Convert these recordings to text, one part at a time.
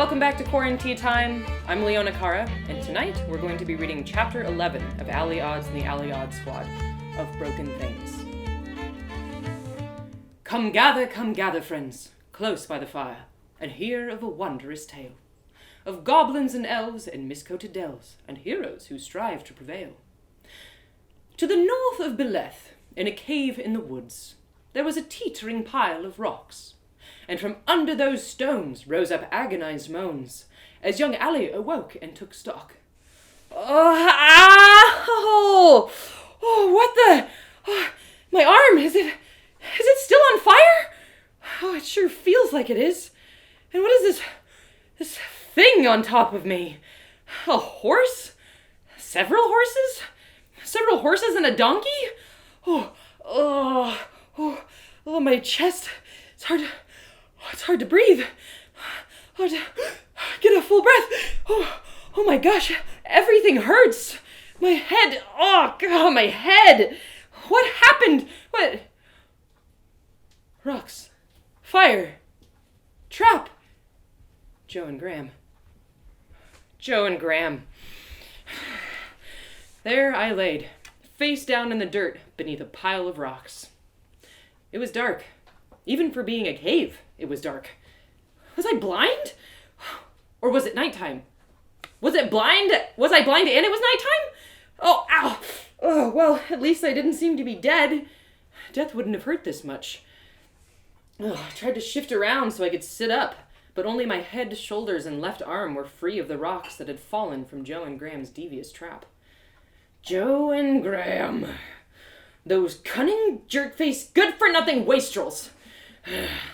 welcome back to QuaranTea Time. I'm Leighona Cara, and tonight we're going to be reading Chapter 11 of Allie Odds and the Allie Odds Squad of Broken Things. Come gather, friends, close by the fire, and hear of a wondrous tale, of goblins and elves and miscoated dells, and heroes who strive to prevail. To the north of Beleth, in a cave in the woods, there was a teetering pile of rocks, and from under those stones rose up agonized moans, as young Allie awoke and took stock. Oh, what the? Oh, my arm, is it still on fire? Oh, it sure feels like it is. And what is this thing on top of me? A horse? Several horses? Several horses and a donkey? Oh, my chest. It's hard to breathe. Hard to get a full breath. Oh my gosh, everything hurts. My head, oh God, my head. What happened? What? Rocks. Fire. Trap. Jo and Grahame. Jo and Grahame. There I laid, face down in the dirt beneath a pile of rocks. It was dark. Even for being a cave, it was dark. Was I blind? Or was it nighttime? Was I blind and it was nighttime? Oh, ow! Oh, well, at least I didn't seem to be dead. Death wouldn't have hurt this much. I tried to shift around so I could sit up, but only my head, shoulders, and left arm were free of the rocks that had fallen from Jo and Grahame's devious trap. Jo and Grahame. Those cunning, jerk-faced, good-for-nothing wastrels.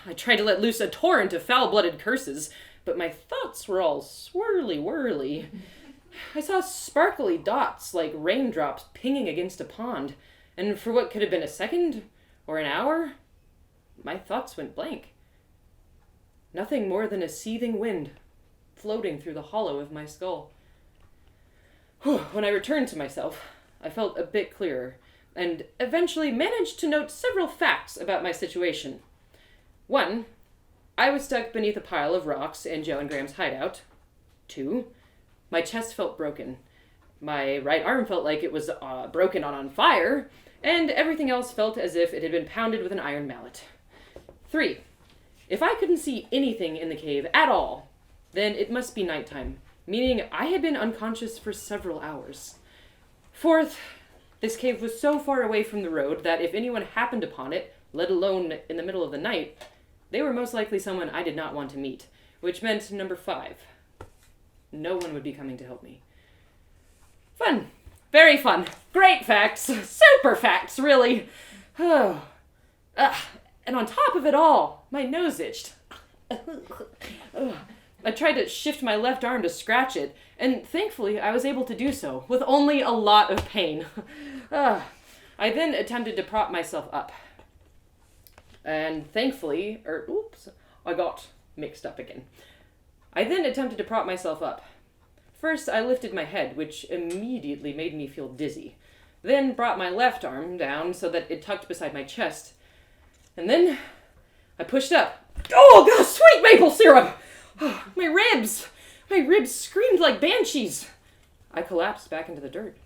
I tried to let loose a torrent of foul-blooded curses, but my thoughts were all swirly-whirly. I saw sparkly dots like raindrops pinging against a pond, and for what could have been a second or an hour, my thoughts went blank. Nothing more than a seething wind floating through the hollow of my skull. When I returned to myself, I felt a bit clearer, and eventually managed to note several facts about my situation. 1, I was stuck beneath a pile of rocks in Jo and Grahame's hideout. 2, my chest felt broken. My right arm felt like it was broken on fire, and everything else felt as if it had been pounded with an iron mallet. 3, if I couldn't see anything in the cave at all, then it must be nighttime, meaning I had been unconscious for several hours. 4, this cave was so far away from the road that if anyone happened upon it, let alone in the middle of the night, they were most likely someone I did not want to meet, which meant number 5. No one would be coming to help me. Fun. Very fun. Great facts. Super facts, really. And on top of it all, my nose itched. I tried to shift my left arm to scratch it, and thankfully I was able to do so, with only a lot of pain. I then attempted to prop myself up. And thankfully, I got mixed up again. I then attempted to prop myself up. First, I lifted my head, which immediately made me feel dizzy. Then brought my left arm down so that it tucked beside my chest. And then I pushed up. Oh, God, sweet maple syrup! Oh, my ribs screamed like banshees. I collapsed back into the dirt.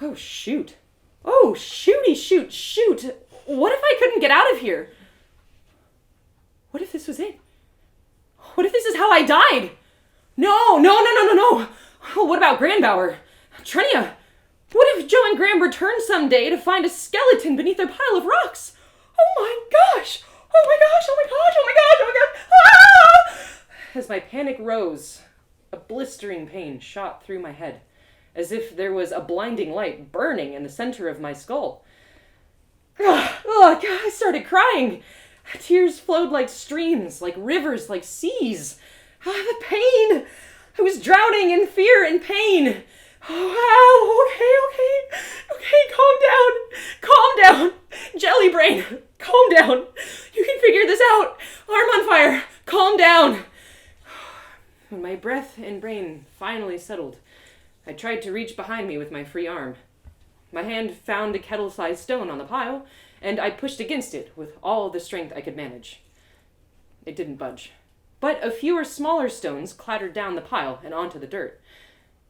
Oh, shoot. Oh, shooty shoot. What if I couldn't get out of here? What if this was it? What if this is how I died? No. What about Grandbauer? Trenia? What if Jo and Grahame returned someday to find a skeleton beneath their pile of rocks? Oh my gosh! Ah! As my panic rose, a blistering pain shot through my head, as if there was a blinding light burning in the center of my skull. Oh, God, I started crying. Tears flowed like streams, like rivers, like seas. The pain! I was drowning in fear and pain. Oh, okay, calm down. Jelly brain, calm down. You can figure this out. Arm on fire, calm down. When my breath and brain finally settled, I tried to reach behind me with my free arm. My hand found a kettle-sized stone on the pile, and I pushed against it with all the strength I could manage. It didn't budge. but a fewer smaller stones clattered down the pile and onto the dirt.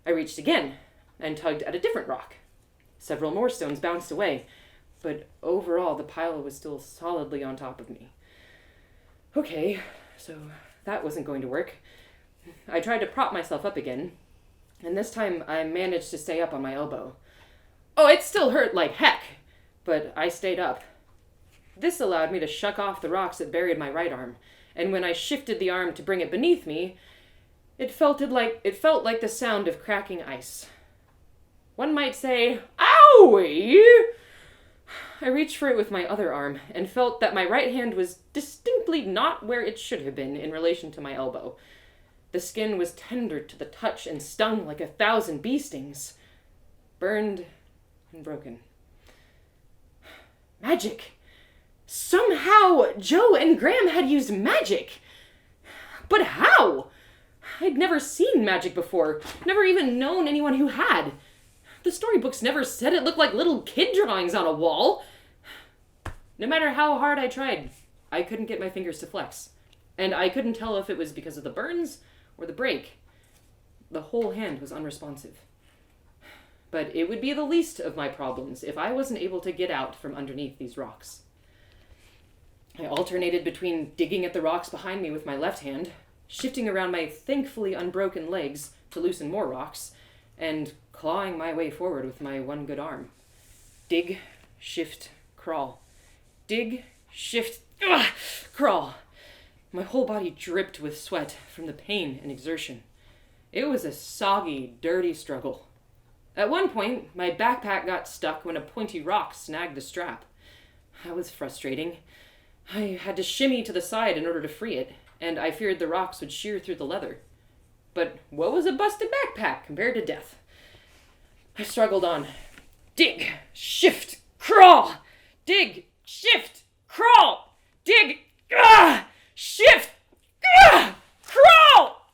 I reached again and tugged at a different rock. Several more stones bounced away, but overall the pile was still solidly on top of me. Okay, so that wasn't going to work. I tried to prop myself up again, and this time I managed to stay up on my elbow. Oh, it still hurt like heck, but I stayed up. This allowed me to shuck off the rocks that buried my right arm, and when I shifted the arm to bring it beneath me, it felt like the sound of cracking ice. One might say, "Owie!" I reached for it with my other arm and felt that my right hand was distinctly not where it should have been in relation to my elbow. The skin was tender to the touch and stung like 1,000 bee stings. Burned and broken. Magic! Somehow Jo and Grahame had used magic! But how? I'd never seen magic before, never even known anyone who had. The storybooks never said it looked like little kid drawings on a wall. No matter how hard I tried, I couldn't get my fingers to flex. And I couldn't tell if it was because of the burns or the break. The whole hand was unresponsive. But it would be the least of my problems if I wasn't able to get out from underneath these rocks. I alternated between digging at the rocks behind me with my left hand, shifting around my thankfully unbroken legs to loosen more rocks, and clawing my way forward with my one good arm. Dig, shift, crawl. Dig, shift, crawl. My whole body dripped with sweat from the pain and exertion. It was a soggy, dirty struggle. At one point, my backpack got stuck when a pointy rock snagged the strap. That was frustrating. I had to shimmy to the side in order to free it, and I feared the rocks would shear through the leather. But what was a busted backpack compared to death? I struggled on. Dig, shift, crawl! Dig, shift, crawl! Dig, shift, crawl!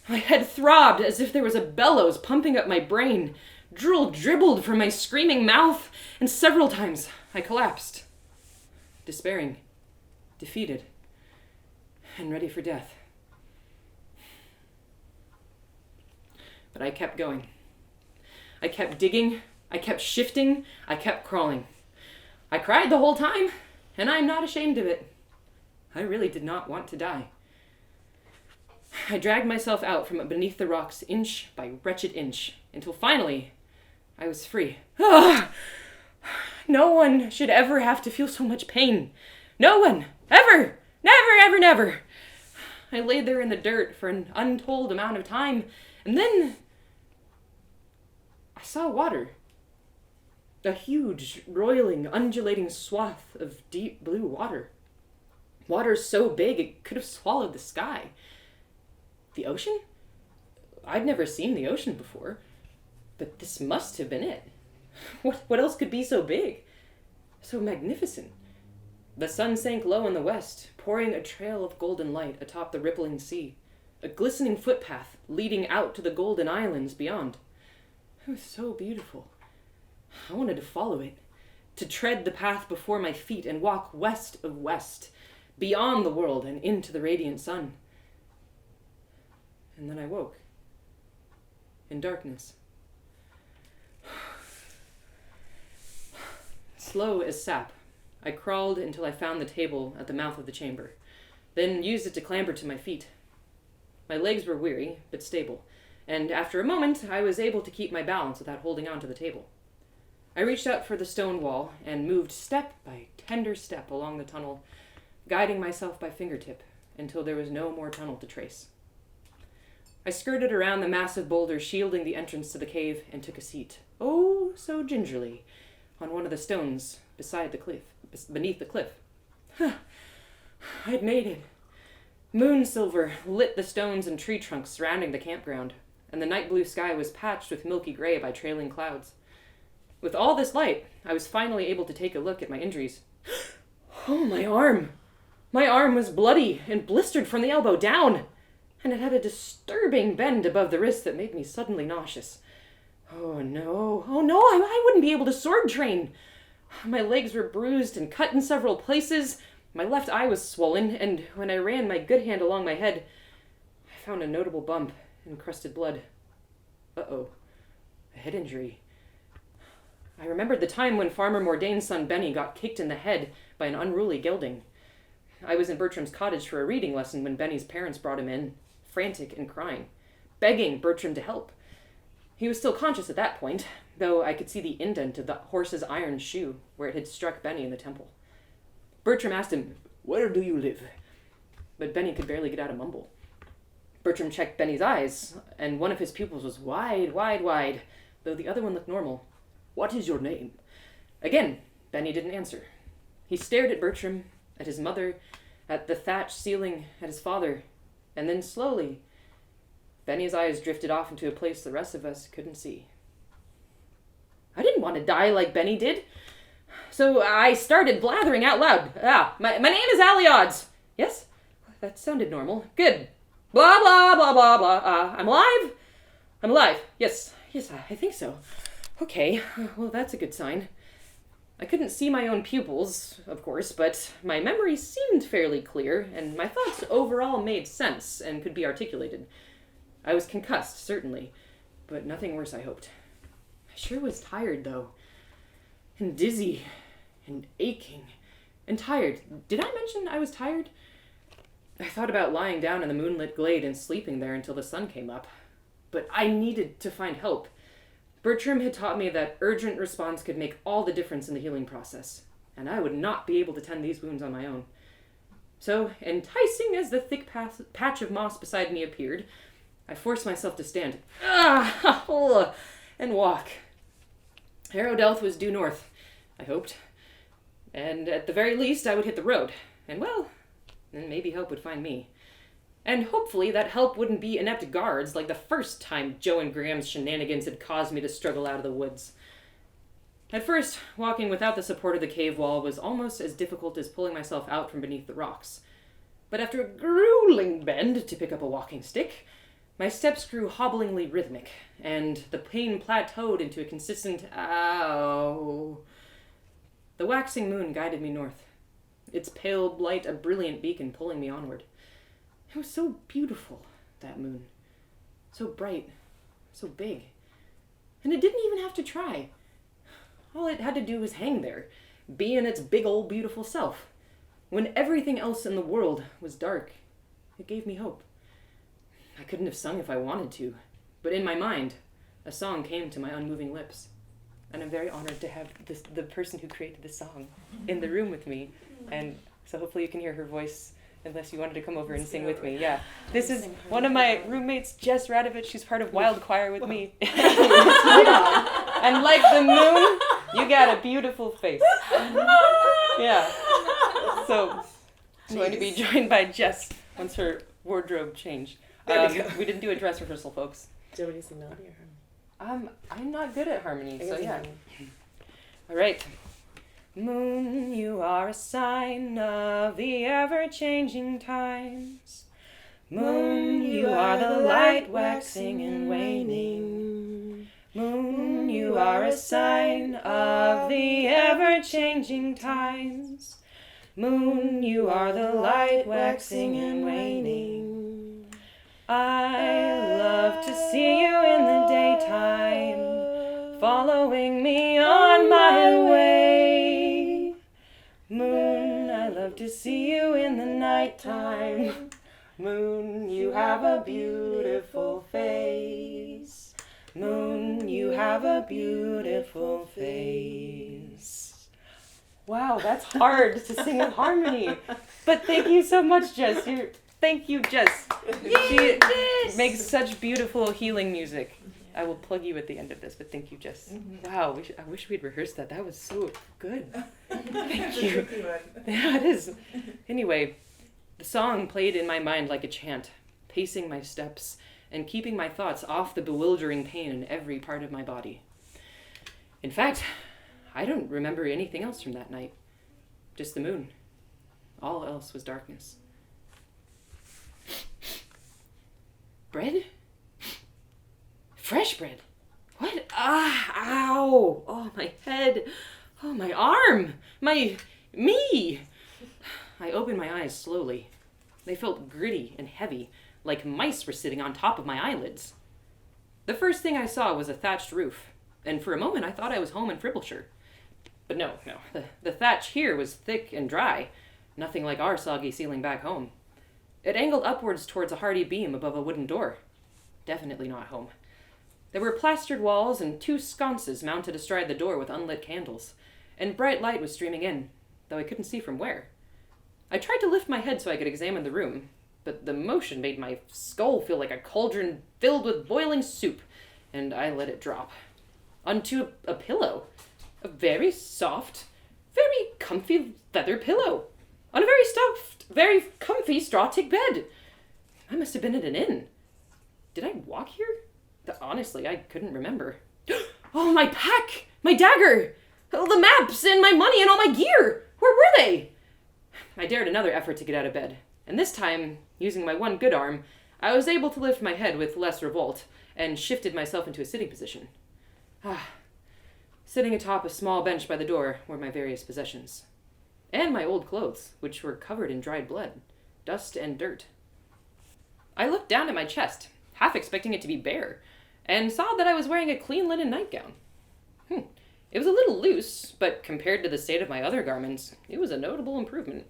My head throbbed as if there was a bellows pumping up my brain. Drool dribbled from my screaming mouth, and several times I collapsed. Despairing, defeated, and ready for death. But I kept going. I kept digging, I kept shifting, I kept crawling. I cried the whole time, and I'm not ashamed of it. I really did not want to die. I dragged myself out from beneath the rocks inch by wretched inch, until finally I was free. No one should ever have to feel so much pain. No one! Ever! Never, ever, never! I lay there in the dirt for an untold amount of time, and then I saw water. A huge, roiling, undulating swath of deep blue water. Water so big it could have swallowed the sky. The ocean? I'd never seen the ocean before, but this must have been it. What else could be so big? So magnificent? The sun sank low in the west, pouring a trail of golden light atop the rippling sea, a glistening footpath leading out to the golden islands beyond. It was so beautiful. I wanted to follow it, to tread the path before my feet and walk west of west, beyond the world and into the radiant sun. And then I woke. In darkness. Slow as sap, I crawled until I found the table at the mouth of the chamber, then used it to clamber to my feet. My legs were weary, but stable, and after a moment I was able to keep my balance without holding on to the table. I reached out for the stone wall and moved step by tender step along the tunnel, guiding myself by fingertip until there was no more tunnel to trace. I skirted around the massive boulder shielding the entrance to the cave and took a seat, oh so gingerly, on one of the stones beside the cliff, beneath the cliff. I'd made it. Moon silver lit the stones and tree trunks surrounding the campground, and the night blue sky was patched with milky gray by trailing clouds. With all this light, I was finally able to take a look at my injuries. Oh, my arm! My arm was bloody and blistered from the elbow down, and it had a disturbing bend above the wrist that made me suddenly nauseous. Oh no, I wouldn't be able to sword train. My legs were bruised and cut in several places, My left eye was swollen, and when I ran my good hand along my head, I found a notable bump and crusted blood. Uh-oh. A head injury. I remembered the time when Farmer Mordain's son Benny got kicked in the head by an unruly gelding. I was in Bertram's cottage for a reading lesson when Benny's parents brought him in, frantic and crying, begging Bertram to help. He was still conscious at that point, though I could see the indent of the horse's iron shoe where it had struck Benny in the temple. Bertram asked him, "Where do you live?" But Benny could barely get out a mumble. Bertram checked Benny's eyes, and one of his pupils was wide, though the other one looked normal. "What is your name?" Again, Benny didn't answer. He stared at Bertram, at his mother, at the thatched ceiling, at his father, and then slowly, Benny's eyes drifted off into a place the rest of us couldn't see. I didn't want to die like Benny did, so I started blathering out loud. My name is Allie Odds. Yes? That sounded normal. Good. Blah, blah, blah, blah, blah. I'm alive? I'm alive. Yes, I think so. Okay, well, that's a good sign. I couldn't see my own pupils, of course, but my memory seemed fairly clear, and my thoughts overall made sense and could be articulated. I was concussed, certainly, but nothing worse, I hoped. I sure was tired, though, and dizzy, and aching, and tired. Did I mention I was tired? I thought about lying down in the moonlit glade and sleeping there until the sun came up, but I needed to find help. Bertram had taught me that urgent response could make all the difference in the healing process, and I would not be able to tend these wounds on my own. So, enticing as the thick patch of moss beside me appeared, I forced myself to stand and walk. Harrowdelth was due north, I hoped, and at the very least I would hit the road, and well, then maybe help would find me. And hopefully that help wouldn't be inept guards like the first time Jo and Grahame's shenanigans had caused me to struggle out of the woods. At first, walking without the support of the cave wall was almost as difficult as pulling myself out from beneath the rocks. But after a grueling bend to pick up a walking stick, my steps grew hobblingly rhythmic, and the pain plateaued into a consistent ow. The waxing moon guided me north, its pale light a brilliant beacon pulling me onward. It was so beautiful, that moon. So bright, so big. And it didn't even have to try. All it had to do was hang there, being its big old beautiful self. When everything else in the world was dark, it gave me hope. I couldn't have sung if I wanted to, but in my mind, a song came to my unmoving lips. And I'm very honored to have the person who created this song in the room with me. And so hopefully you can hear her voice, unless you wanted to come over and sing with me. Yeah. This is one of my roommates, Jess Radovich. She's part of Wild Choir with me. And like the moon, you got a beautiful face. Yeah. So I'm going to be joined by Jess once her wardrobe changed. We didn't do a dress rehearsal, folks. Do you want to sing melody or harmony? I'm not good at harmony, so yeah. All right. Moon, you are a sign of the ever-changing times. Moon, you are the light waxing and waning. Moon, you are a sign of the ever-changing times. Moon, you are the light waxing and waning. I love to see you in the daytime, following me on my way. Moon, I love to see you in the nighttime. Moon, you have a beautiful face. Moon, you have a beautiful face. Wow, that's hard to sing in harmony. But thank you so much, Jess. Thank you, Jess. She makes such beautiful healing music. I will plug you at the end of this, but thank you, Jess. Wow, I wish we'd rehearsed that. That was so good. Thank you. Yeah, it is. Anyway, the song played in my mind like a chant, pacing my steps and keeping my thoughts off the bewildering pain in every part of my body. In fact, I don't remember anything else from that night. Just the moon. All else was darkness. Bread? Fresh bread? What? Ow! Oh, my head. Oh, my arm. Me. I opened my eyes slowly. They felt gritty and heavy, like mice were sitting on top of my eyelids. The first thing I saw was a thatched roof, and for a moment I thought I was home in Fribbleshire. But no. The thatch here was thick and dry, nothing like our soggy ceiling back home. It angled upwards towards a hardy beam above a wooden door. Definitely not home. There were plastered walls and 2 sconces mounted astride the door with unlit candles, and bright light was streaming in, though I couldn't see from where. I tried to lift my head so I could examine the room, but the motion made my skull feel like a cauldron filled with boiling soup, and I let it drop. Onto a pillow. A very soft, very comfy leather pillow. On a very stuffed, very comfy straw-tick bed. I must have been at an inn. Did I walk here? Honestly, I couldn't remember. Oh, my pack! My dagger! The maps and my money and all my gear! Where were they? I dared another effort to get out of bed, and this time, using my one good arm, I was able to lift my head with less revolt, and shifted myself into a sitting position. Sitting atop a small bench by the door were my various possessions. And my old clothes, which were covered in dried blood, dust and dirt. I looked down at my chest, half expecting it to be bare, and saw that I was wearing a clean linen nightgown. It was a little loose, but compared to the state of my other garments, it was a notable improvement.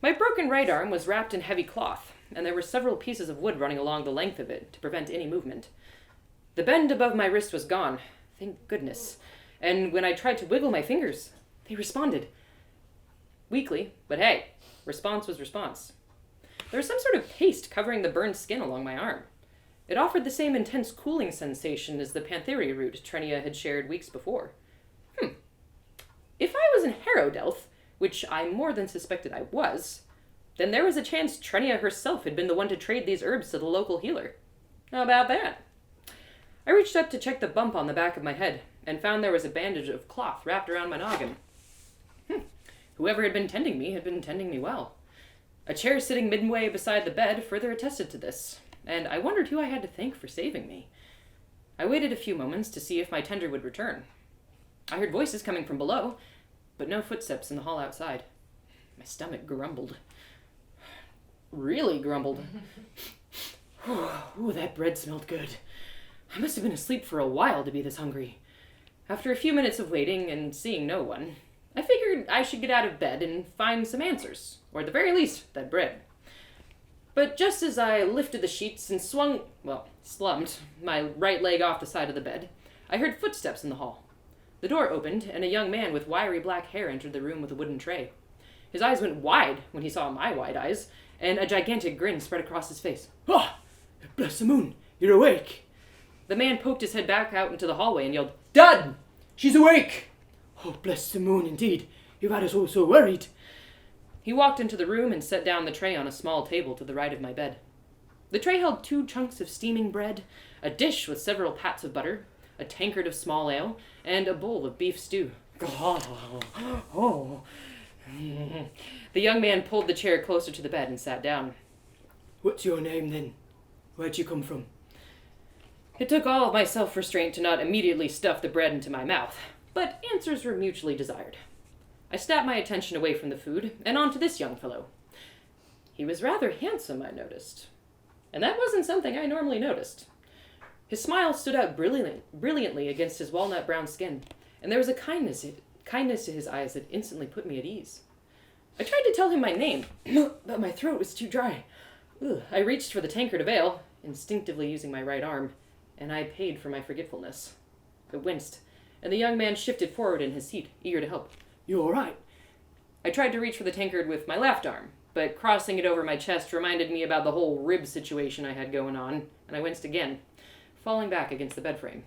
My broken right arm was wrapped in heavy cloth, and there were several pieces of wood running along the length of it to prevent any movement. The bend above my wrist was gone, thank goodness, and when I tried to wiggle my fingers, they responded. Weakly, but hey, response was response. There was some sort of paste covering the burned skin along my arm. It offered the same intense cooling sensation as the pantheria root Trenia had shared weeks before. If I was in Harrowdelth, which I more than suspected I was, then there was a chance Trenia herself had been the one to trade these herbs to the local healer. How about that? I reached up to check the bump on the back of my head, and found there was a bandage of cloth wrapped around my noggin. Whoever had been tending me well. A chair sitting midway beside the bed further attested to this, and I wondered who I had to thank for saving me. I waited a few moments to see if my tender would return. I heard voices coming from below, but no footsteps in the hall outside. My stomach grumbled. Really grumbled. Ooh, that bread smelled good. I must have been asleep for a while to be this hungry. After a few minutes of waiting and seeing no one, I figured I should get out of bed and find some answers, or at the very least, that bread. But just as I lifted the sheets and slumped my right leg off the side of the bed, I heard footsteps in the hall. The door opened, and a young man with wiry black hair entered the room with a wooden tray. His eyes went wide when he saw my wide eyes, and a gigantic grin spread across his face. Bless the moon, you're awake. The man poked his head back out into the hallway and yelled, Dad! She's awake! Oh, bless the moon, indeed. You've had us all so worried. He walked into the room and set down the tray on a small table to the right of my bed. The tray held 2 chunks of steaming bread, a dish with several pats of butter, a tankard of small ale, and a bowl of beef stew. Oh. The young man pulled the chair closer to the bed and sat down. What's your name, then? Where'd you come from? It took all of my self-restraint to not immediately stuff the bread into my mouth, but answers were mutually desired. I snapped my attention away from the food and onto this young fellow. He was rather handsome, I noticed. And that wasn't something I normally noticed. His smile stood out brilliantly against his walnut-brown skin, and there was a kindness to his eyes that instantly put me at ease. I tried to tell him my name, but my throat was too dry. I reached for the tankard of ale, instinctively using my right arm, and I paid for my forgetfulness. I winced, and the young man shifted forward in his seat, eager to help. You all right? I tried to reach for the tankard with my left arm, but crossing it over my chest reminded me about the whole rib situation I had going on, and I winced again, falling back against the bed frame.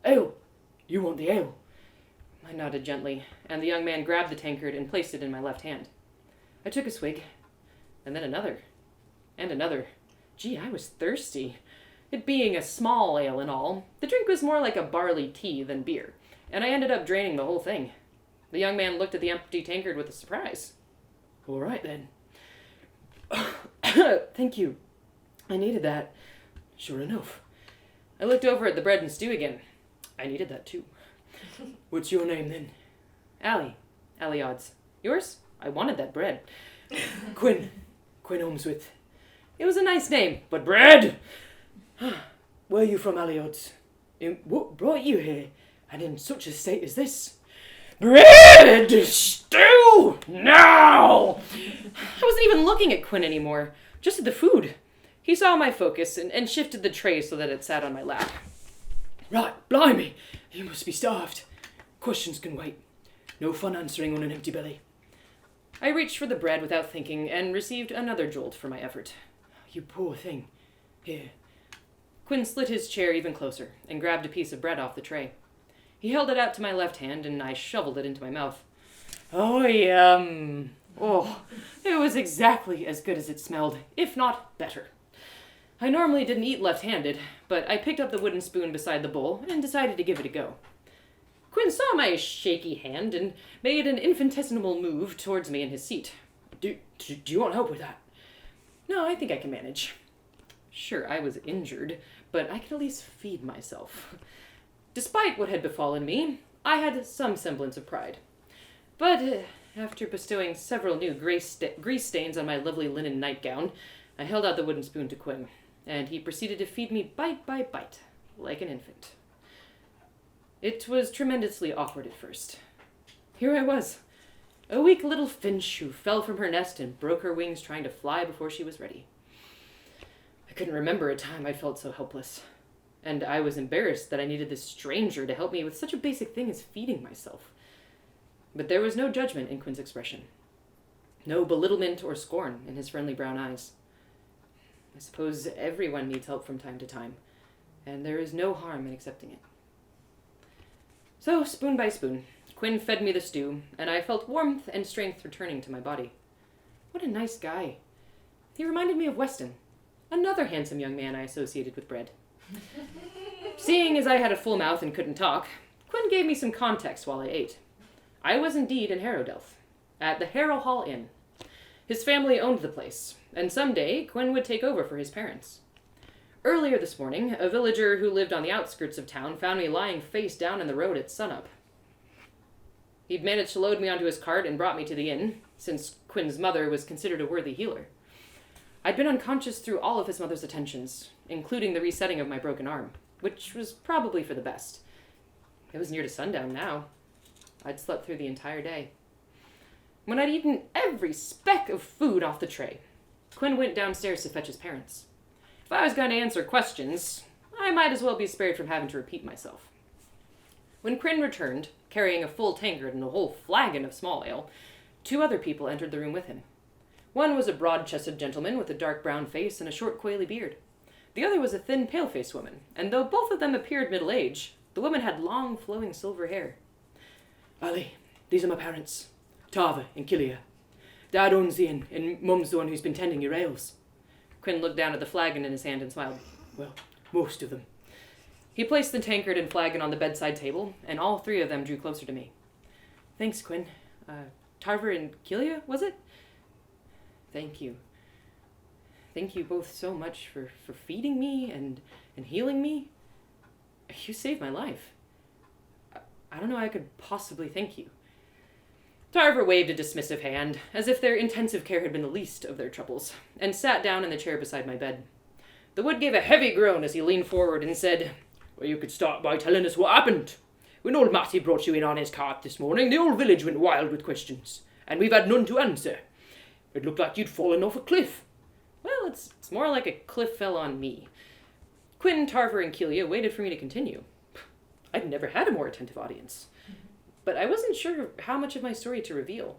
Ale! You want the ale? I nodded gently, and the young man grabbed the tankard and placed it in my left hand. I took a swig, and then another, and another. Gee, I was thirsty. It being a small ale and all, the drink was more like a barley tea than beer, and I ended up draining the whole thing. The young man looked at the empty tankard with a surprise. All right, then. Thank you. I needed that. Sure enough. I looked over at the bread and stew again. I needed that, too. What's your name, then? Allie. Allie Odds. Yours? I wanted that bread. Quinn Holmesworth. It was a nice name, but bread! Where are you from, Allie Odds? What brought you here, and in such a state as this? Bread! Stew! Now! I wasn't even looking at Quinn anymore, just at the food. He saw my focus and shifted the tray so that it sat on my lap. Right, blimey, you must be starved. Questions can wait. No fun answering on an empty belly. I reached for the bread without thinking and received another jolt for my effort. You poor thing. Here. Quinn slid his chair even closer and grabbed a piece of bread off the tray. He held it out to my left hand and I shoveled it into my mouth. Oh, yum. Oh, it was exactly as good as it smelled, if not better. I normally didn't eat left-handed, but I picked up the wooden spoon beside the bowl and decided to give it a go. Quinn saw my shaky hand and made an infinitesimal move towards me in his seat. Do you want help with that? No, I think I can manage. Sure, I was injured, but I could at least feed myself. Despite what had befallen me, I had some semblance of pride. But after bestowing several new grease stains on my lovely linen nightgown, I held out the wooden spoon to Quinn, and he proceeded to feed me bite by bite, like an infant. It was tremendously awkward at first. Here I was, a weak little finch who fell from her nest and broke her wings trying to fly before she was ready. I couldn't remember a time I felt so helpless, and I was embarrassed that I needed this stranger to help me with such a basic thing as feeding myself. But there was no judgment in Quinn's expression, no belittlement or scorn in his friendly brown eyes. I suppose everyone needs help from time to time, and there is no harm in accepting it. So, spoon by spoon, Quinn fed me the stew, and I felt warmth and strength returning to my body. What a nice guy. He reminded me of Weston, another handsome young man I associated with bread. Seeing as I had a full mouth and couldn't talk, Quinn gave me some context while I ate. I was indeed in Harrowdelth, at the Harrow Hall Inn. His family owned the place, and someday Quinn would take over for his parents. Earlier this morning, a villager who lived on the outskirts of town found me lying face down in the road at sunup. He'd managed to load me onto his cart and brought me to the inn, since Quinn's mother was considered a worthy healer. I'd been unconscious through all of his mother's attentions, including the resetting of my broken arm, which was probably for the best. It was near to sundown now. I'd slept through the entire day. When I'd eaten every speck of food off the tray, Quinn went downstairs to fetch his parents. If I was going to answer questions, I might as well be spared from having to repeat myself. When Quinn returned, carrying a full tankard and a whole flagon of small ale, 2 other people entered the room with him. One was a broad-chested gentleman with a dark brown face and a short coily beard. The other was a thin, pale-faced woman, and though both of them appeared middle-aged, the woman had long, flowing silver hair. Allie, these are my parents, Tarver and Killia. Dad owns the inn, and Mum's the one who's been tending your ales. Quinn looked down at the flagon in his hand and smiled. Well, most of them. He placed the tankard and flagon on the bedside table, and all 3 of them drew closer to me. Thanks, Quinn. Tarver and Killia, was it? Thank you. Thank you both so much for feeding me and healing me. You saved my life. I don't know how I could possibly thank you. Tarver waved a dismissive hand, as if their intensive care had been the least of their troubles, and sat down in the chair beside my bed. The wood gave a heavy groan as he leaned forward and said, Well, you could start by telling us what happened. When old Matty brought you in on his cart this morning, the whole village went wild with questions, and we've had none to answer. It looked like you'd fallen off a cliff. Well, it's more like a cliff fell on me. Quinn, Tarver, and Killia waited for me to continue. I'd never had a more attentive audience. But I wasn't sure how much of my story to reveal.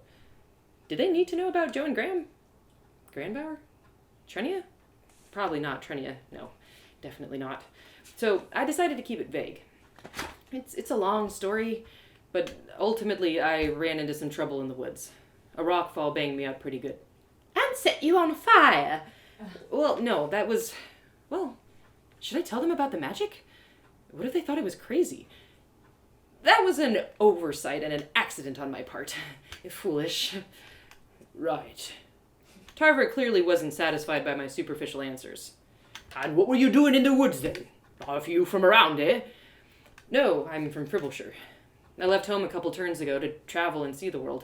Did they need to know about Jo and Grahame? Granbauer? Trenia? Probably not Trenia. No, definitely not. So I decided to keep it vague. It's a long story, but ultimately I ran into some trouble in the woods. A rockfall banged me up pretty good. And set you on fire! Well, no, that was... Well, should I tell them about the magic? What if they thought I was crazy? That was an oversight and an accident on my part. Foolish. Right. Tarver clearly wasn't satisfied by my superficial answers. And what were you doing in the woods then? Are you from around, eh? No, I'm from Fribbleshire. I left home a couple turns ago to travel and see the world.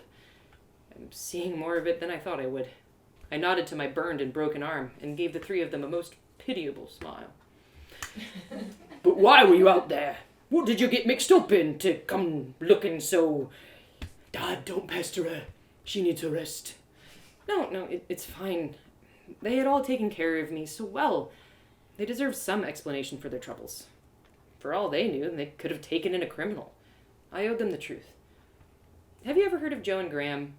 seeing more of it than I thought I would. I nodded to my burned and broken arm and gave the three of them a most pitiable smile. But why were you out there? What did you get mixed up in to come looking so... Dad, don't pester her. She needs a rest. No, it's fine. They had all taken care of me so well. They deserved some explanation for their troubles. For all they knew, they could have taken in a criminal. I owed them the truth. Have you ever heard of Jo and Grahame?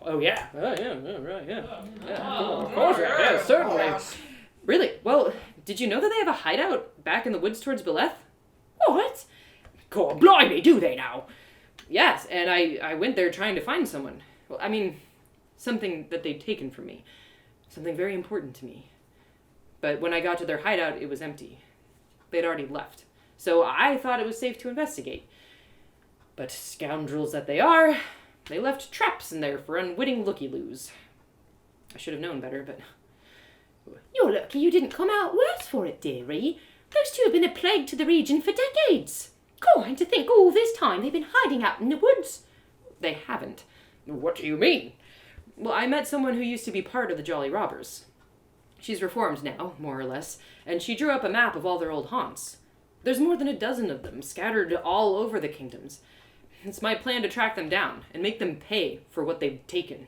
Oh, yeah. Oh, yeah, right, yeah. Of course, yeah, certainly. Really? Well, did you know that they have a hideout back in the woods towards Beleth? What? God, blimey, do they now? Yes, and I went there trying to find someone. Well, I mean, something that they'd taken from me. Something very important to me. But when I got to their hideout, it was empty. They'd already left. So I thought it was safe to investigate. But scoundrels that they are, they left traps in there for unwitting looky-loos. I should have known better, but... You're lucky you didn't come out worse for it, dearie. Those two have been a plague to the region for decades. God, and to think all this time they've been hiding out in the woods. They haven't. What do you mean? Well, I met someone who used to be part of the Jolly Robbers. She's reformed now, more or less, and she drew up a map of all their old haunts. There's more than a dozen of them, scattered all over the kingdoms. It's my plan to track them down and make them pay for what they've taken.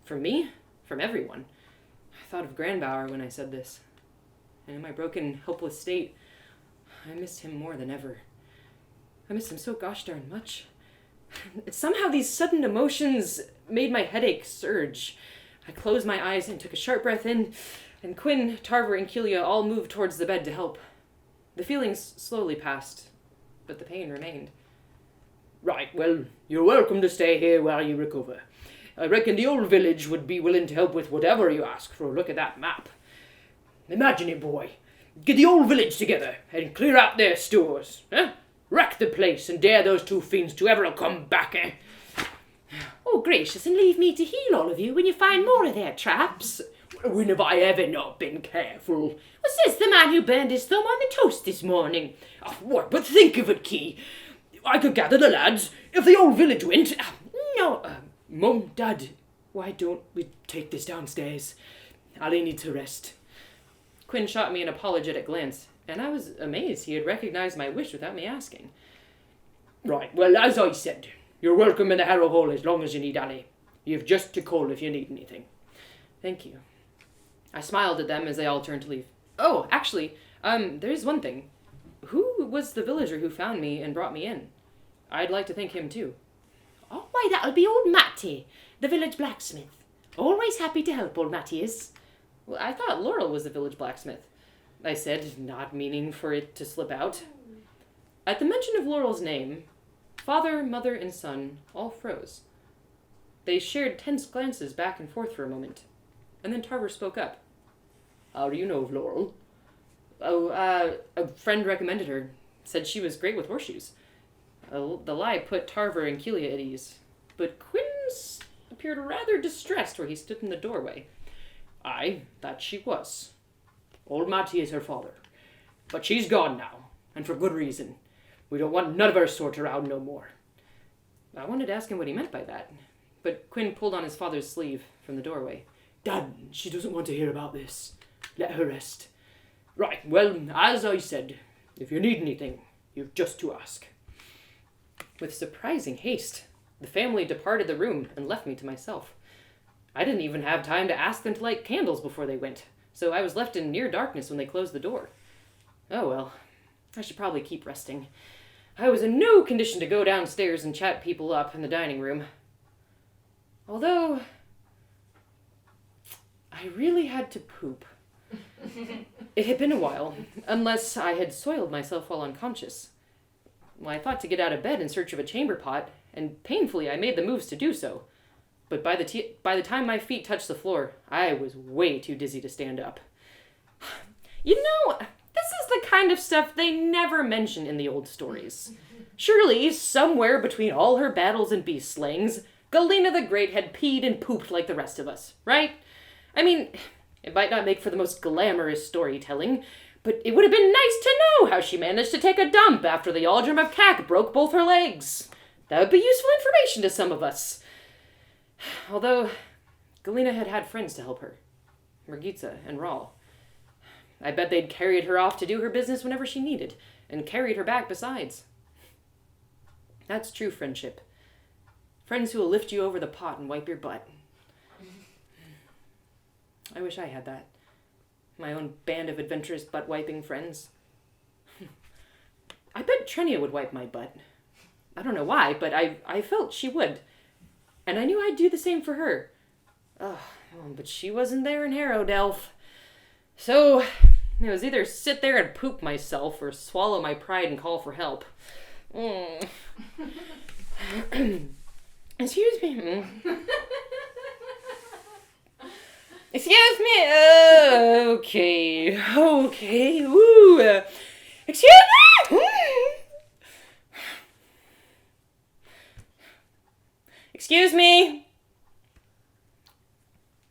From me, from everyone. I thought of Grandbauer when I said this. And in my broken, helpless state, I missed him more than ever. I missed him so gosh darn much. Somehow these sudden emotions made my headache surge. I closed my eyes and took a sharp breath in, and Quinn, Tarver, and Keelia all moved towards the bed to help. The feelings slowly passed, but the pain remained. Right, well, you're welcome to stay here while you recover. I reckon the old village would be willing to help with whatever you ask for a look at that map. Imagine it, boy. Get the old village together and clear out their stores. Wreck the place and dare those two fiends to ever come back, Oh, gracious, and leave me to heal all of you when you find more of their traps. When have I ever not been careful? What says the man who burned his thumb on the toast this morning? Oh, what? But think of it, Key. I could gather the lads if the old village went. No. Mum, Dad, why don't we take this downstairs? Allie needs a rest. Quinn shot me an apologetic glance, and I was amazed he had recognized my wish without me asking. Right, well, as I said, you're welcome in the Harrow Hall as long as you need Allie. You've just to call if you need anything. Thank you. I smiled at them as they all turned to leave. Oh, actually, there's one thing. Who was the villager who found me and brought me in? I'd like to thank him too. Oh, why, that'll be old Matty, the village blacksmith. Always happy to help, old Matty is. Well, I thought Laurel was the village blacksmith, I said, not meaning for it to slip out. At the mention of Laurel's name, father, mother, and son all froze. They shared tense glances back and forth for a moment, and then Tarver spoke up. How do you know of Laurel? Oh, a friend recommended her. Said she was great with horseshoes. The lie put Tarver and Keelia at ease, but Quinn's appeared rather distressed where he stood in the doorway. Aye, that she was. Old Matty is her father. But she's gone now, and for good reason. We don't want none of her sort around no more. I wanted to ask him what he meant by that, but Quinn pulled on his father's sleeve from the doorway. Dad, she doesn't want to hear about this. Let her rest. Right, well, as I said, if you need anything, you've just to ask. With surprising haste, the family departed the room and left me to myself. I didn't even have time to ask them to light candles before they went, so I was left in near darkness when they closed the door. Oh well, I should probably keep resting. I was in no condition to go downstairs and chat people up in the dining room. Although, I really had to poop. It had been a while, unless I had soiled myself while unconscious. Well, I thought to get out of bed in search of a chamber pot, and painfully I made the moves to do so. But by the time my feet touched the floor, I was way too dizzy to stand up. You know, this is the kind of stuff they never mention in the old stories. Surely, somewhere between all her battles and beast slayings, Galena the Great had peed and pooped like the rest of us, right? I mean, it might not make for the most glamorous storytelling, but it would have been nice to know how she managed to take a dump after the Aldrum of Cack broke both her legs. That would be useful information to some of us. Although, Galena had had friends to help her. Mergitza and Laurel. I bet they'd carried her off to do her business whenever she needed, and carried her back besides. That's true friendship. Friends who will lift you over the pot and wipe your butt. I wish I had that. My own band of adventurous butt-wiping friends. I bet Trenia would wipe my butt. I don't know why, but I felt she would. And I knew I'd do the same for her. Oh, but she wasn't there in Harrowdelth. So, it was either sit there and poop myself or swallow my pride and call for help. Excuse me. Excuse me. Okay. Woo. Excuse me. Excuse me.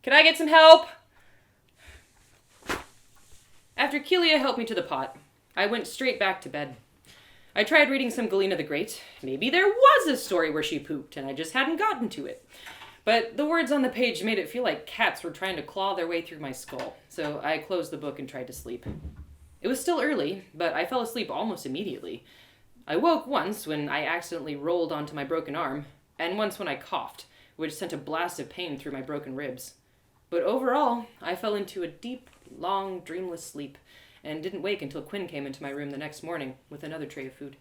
Can I get some help? After Kelia helped me to the pot, I went straight back to bed. I tried reading some Galena the Great. Maybe there was a story where she pooped, and I just hadn't gotten to it. But the words on the page made it feel like cats were trying to claw their way through my skull, so I closed the book and tried to sleep. It was still early, but I fell asleep almost immediately. I woke once when I accidentally rolled onto my broken arm, and once when I coughed, which sent a blast of pain through my broken ribs. But overall, I fell into a deep, long, dreamless sleep, and didn't wake until Quinn came into my room the next morning with another tray of food.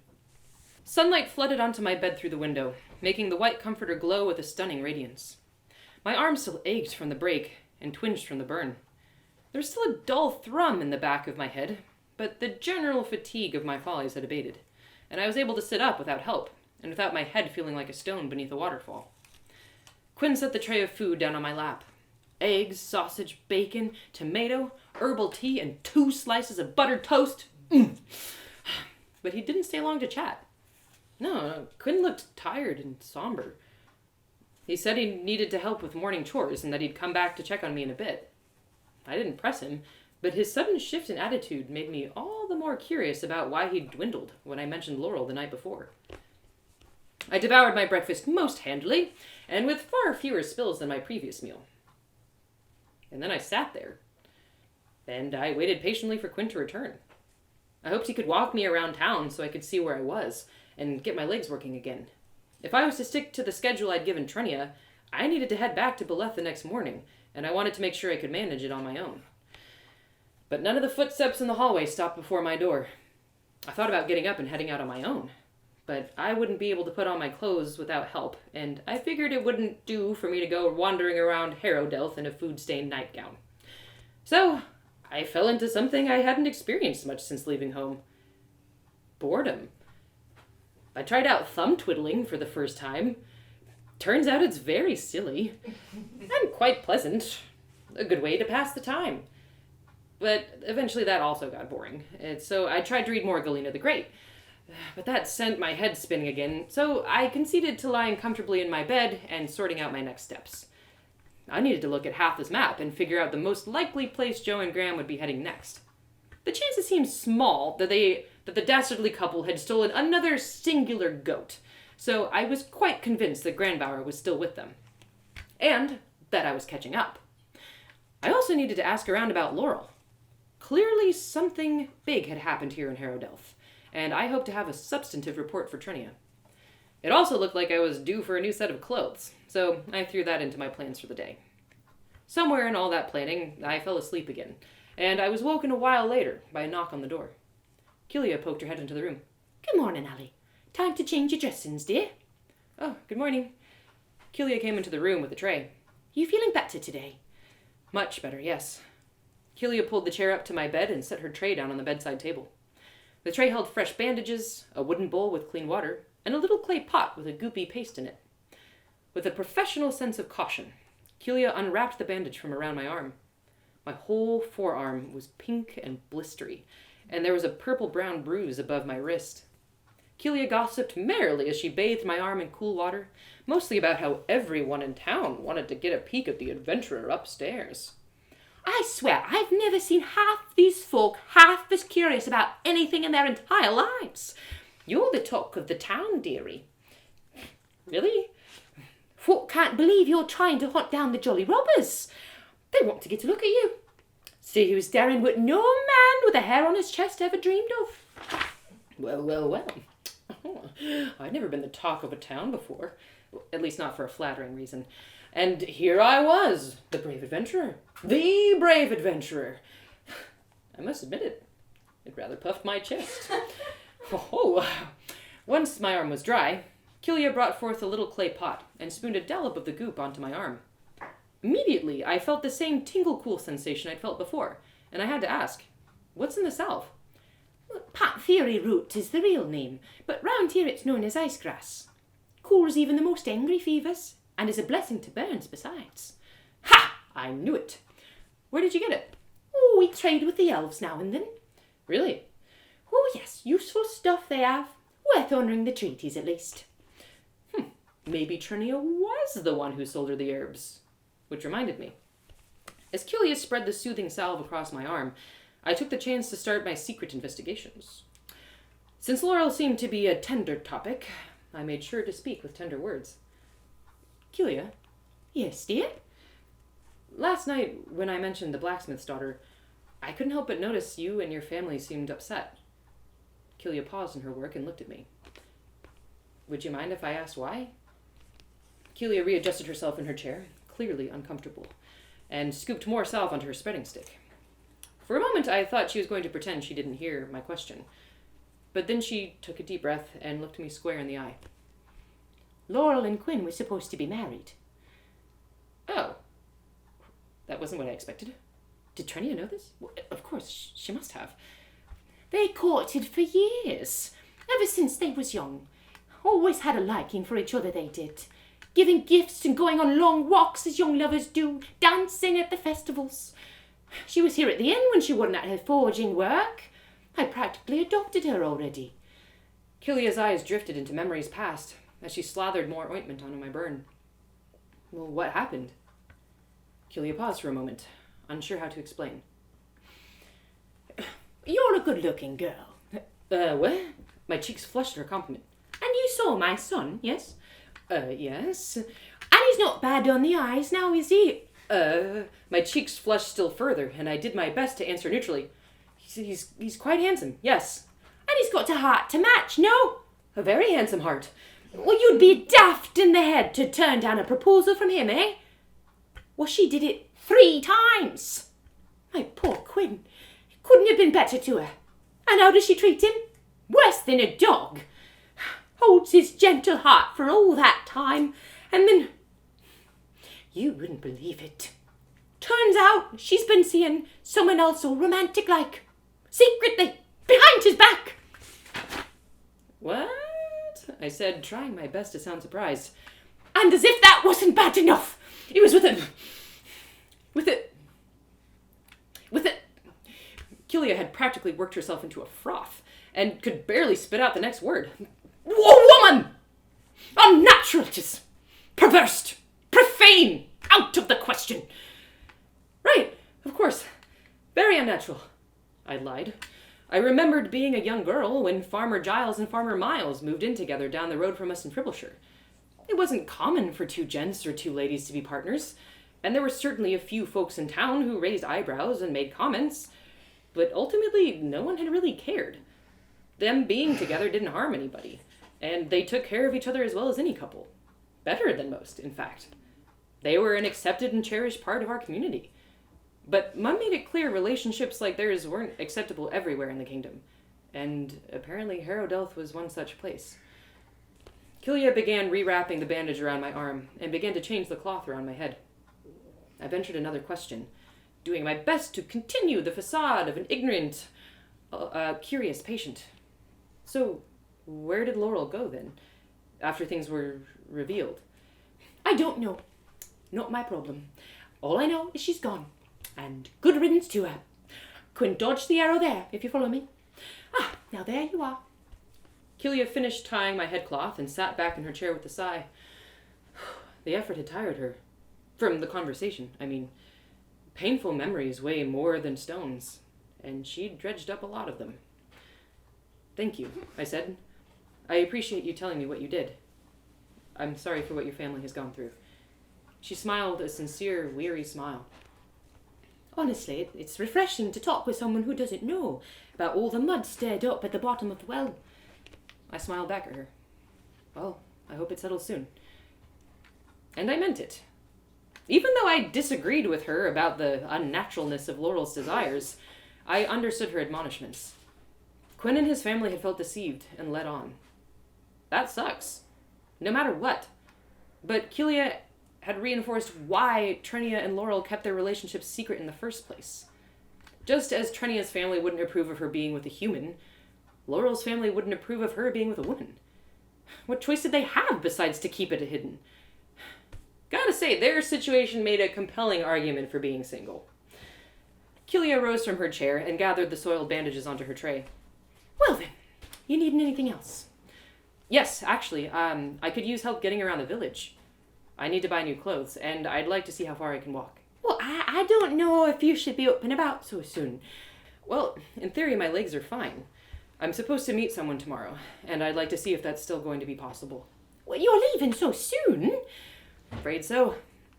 Sunlight flooded onto my bed through the window, making the white comforter glow with a stunning radiance. My arm still ached from the break and twinged from the burn. There was still a dull thrum in the back of my head, but the general fatigue of my follies had abated, and I was able to sit up without help, and without my head feeling like a stone beneath a waterfall. Quinn set the tray of food down on my lap. Eggs, sausage, bacon, tomato, herbal tea, and 2 slices of buttered toast. But he didn't stay long to chat. No, Quinn looked tired and somber. He said he needed to help with morning chores and that he'd come back to check on me in a bit. I didn't press him, but his sudden shift in attitude made me all the more curious about why he'd dwindled when I mentioned Laurel the night before. I devoured my breakfast most handily, and with far fewer spills than my previous meal. And then I sat there, and I waited patiently for Quinn to return. I hoped he could walk me around town so I could see where I was, and get my legs working again. If I was to stick to the schedule I'd given Trenia, I needed to head back to Beleth the next morning, and I wanted to make sure I could manage it on my own. But none of the footsteps in the hallway stopped before my door. I thought about getting up and heading out on my own, but I wouldn't be able to put on my clothes without help, and I figured it wouldn't do for me to go wandering around Harrowdelth in a food-stained nightgown. So, I fell into something I hadn't experienced much since leaving home. Boredom. I tried out thumb twiddling for the first time. Turns out it's very silly. And quite pleasant. A good way to pass the time. But eventually that also got boring, and so I tried to read more Galena the Great. But that sent my head spinning again, so I conceded to lying comfortably in my bed and sorting out my next steps. I needed to look at Half's map and figure out the most likely place Jo and Grahame would be heading next. The chances seemed small that the dastardly couple had stolen another singular goat, so I was quite convinced that Grandbauer was still with them. And that I was catching up. I also needed to ask around about Laurel. Clearly something big had happened here in Harrowdelth, and I hoped to have a substantive report for Trenia. It also looked like I was due for a new set of clothes, so I threw that into my plans for the day. Somewhere in all that planning, I fell asleep again, and I was woken a while later by a knock on the door. Kelia poked her head into the room. Good morning, Allie. Time to change your dressings, dear. Oh, good morning. Kelia came into the room with a tray. You feeling better today? Much better, yes. Kelia pulled the chair up to my bed and set her tray down on the bedside table. The tray held fresh bandages, a wooden bowl with clean water, and a little clay pot with a goopy paste in it. With a professional sense of caution, Kelia unwrapped the bandage from around my arm. My whole forearm was pink and blistery, and there was a purple-brown bruise above my wrist. Kelia gossiped merrily as she bathed my arm in cool water, mostly about how everyone in town wanted to get a peek at the adventurer upstairs. I swear, I've never seen half these folk half as curious about anything in their entire lives. You're the talk of the town, dearie. Really? Folk can't believe you're trying to hunt down the jolly robbers. They want to get a look at you. See who's daring what no man with a hair on his chest ever dreamed of. Well, well, well. I'd never been the talk of a town before. At least not for a flattering reason. And here I was, the brave adventurer. The brave adventurer. I must admit it rather puffed my chest. Once my arm was dry, Killia brought forth a little clay pot and spooned a dollop of the goop onto my arm. Immediately, I felt the same tingle-cool sensation I'd felt before, and I had to ask, what's in the salve? Panthery root is the real name, but round here it's known as ice grass. Cools even the most angry fevers, and is a blessing to burns besides. Ha! I knew it. Where did you get it? Oh, we trade with the elves now and then. Really? Oh yes, useful stuff they have. Worth honouring the treaties at least. Maybe Trinia was the one who sold her the herbs. Which reminded me. As Killia spread the soothing salve across my arm, I took the chance to start my secret investigations. Since Laurel seemed to be a tender topic, I made sure to speak with tender words. Killia? Yes, dear? Last night, when I mentioned the blacksmith's daughter, I couldn't help but notice you and your family seemed upset. Killia paused in her work and looked at me. Would you mind if I asked why? Killia readjusted herself in her chair, clearly uncomfortable, and scooped more salve onto her spreading stick. For a moment, I thought she was going to pretend she didn't hear my question. But then she took a deep breath and looked me square in the eye. Laurel and Quinn were supposed to be married. Oh. That wasn't what I expected. Did Trinia know this? Well, of course, she must have. They courted for years, ever since they was young. Always had a liking for each other, they did. Giving gifts and going on long walks as young lovers do, dancing at the festivals. She was here at the inn when she wasn't at her forging work. I practically adopted her already. Killia's eyes drifted into memories past as she slathered more ointment onto my burn. Well, what happened? Killia paused for a moment, unsure how to explain. You're a good-looking girl. What? My cheeks flushed at her compliment. And you saw my son, yes? Yes. And he's not bad on the eyes now, is he? My cheeks flushed still further, and I did my best to answer neutrally. He's quite handsome, yes. And he's got a heart to match, no? A very handsome heart. Well, you'd be daft in the head to turn down a proposal from him, eh? Well, she did it 3 times. My poor Quinn. It couldn't have been better to her. And how does she treat him? Worse than a dog. Holds his gentle heart for all that time, and then... You wouldn't believe it. Turns out she's been seeing someone else all romantic-like. Secretly, behind his back. What? I said, trying my best to sound surprised. And as if that wasn't bad enough, he was with it. Killia had practically worked herself into a froth and could barely spit out the next word. Woman! Unnatural it is! Perverse! Profane! Out of the question! Right, of course. Very unnatural. I lied. I remembered being a young girl when Farmer Giles and Farmer Miles moved in together down the road from us in Fribbleshire. It wasn't common for 2 gents or 2 ladies to be partners, and there were certainly a few folks in town who raised eyebrows and made comments, but ultimately no one had really cared. Them being together didn't harm anybody, and they took care of each other as well as any couple. Better than most, in fact. They were an accepted and cherished part of our community. But Mum made it clear relationships like theirs weren't acceptable everywhere in the kingdom, and apparently Harrowdelth was one such place. Killia began rewrapping the bandage around my arm and began to change the cloth around my head. I ventured another question, doing my best to continue the facade of an ignorant, curious patient. So, where did Laurel go then, after things were revealed? I don't know. Not my problem. All I know is she's gone. And good riddance to her. Couldn't dodge the arrow there, if you follow me. Now there you are. Killia finished tying my headcloth and sat back in her chair with a sigh. The effort had tired her. From the conversation, I mean. Painful memories weigh more than stones, and she'd dredged up a lot of them. Thank you, I said. I appreciate you telling me what you did. I'm sorry for what your family has gone through. She smiled a sincere, weary smile. Honestly, it's refreshing to talk with someone who doesn't know about all the mud stirred up at the bottom of the well. I smiled back at her. Well, I hope it settles soon. And I meant it. Even though I disagreed with her about the unnaturalness of Laurel's desires, I understood her admonishments. Quinn and his family had felt deceived and led on. That sucks. No matter what. But Kelia had reinforced why Trenia and Laurel kept their relationship secret in the first place. Just as Trenia's family wouldn't approve of her being with a human, Laurel's family wouldn't approve of her being with a woman. What choice did they have besides to keep it hidden? Gotta say, their situation made a compelling argument for being single. Kelia rose from her chair and gathered the soiled bandages onto her tray. Well then, you needn't anything else? Yes, actually, I could use help getting around the village. I need to buy new clothes, and I'd like to see how far I can walk. Well, I don't know if you should be up and about so soon. Well, in theory, my legs are fine. I'm supposed to meet someone tomorrow, and I'd like to see if that's still going to be possible. Well, you're leaving so soon? Afraid so.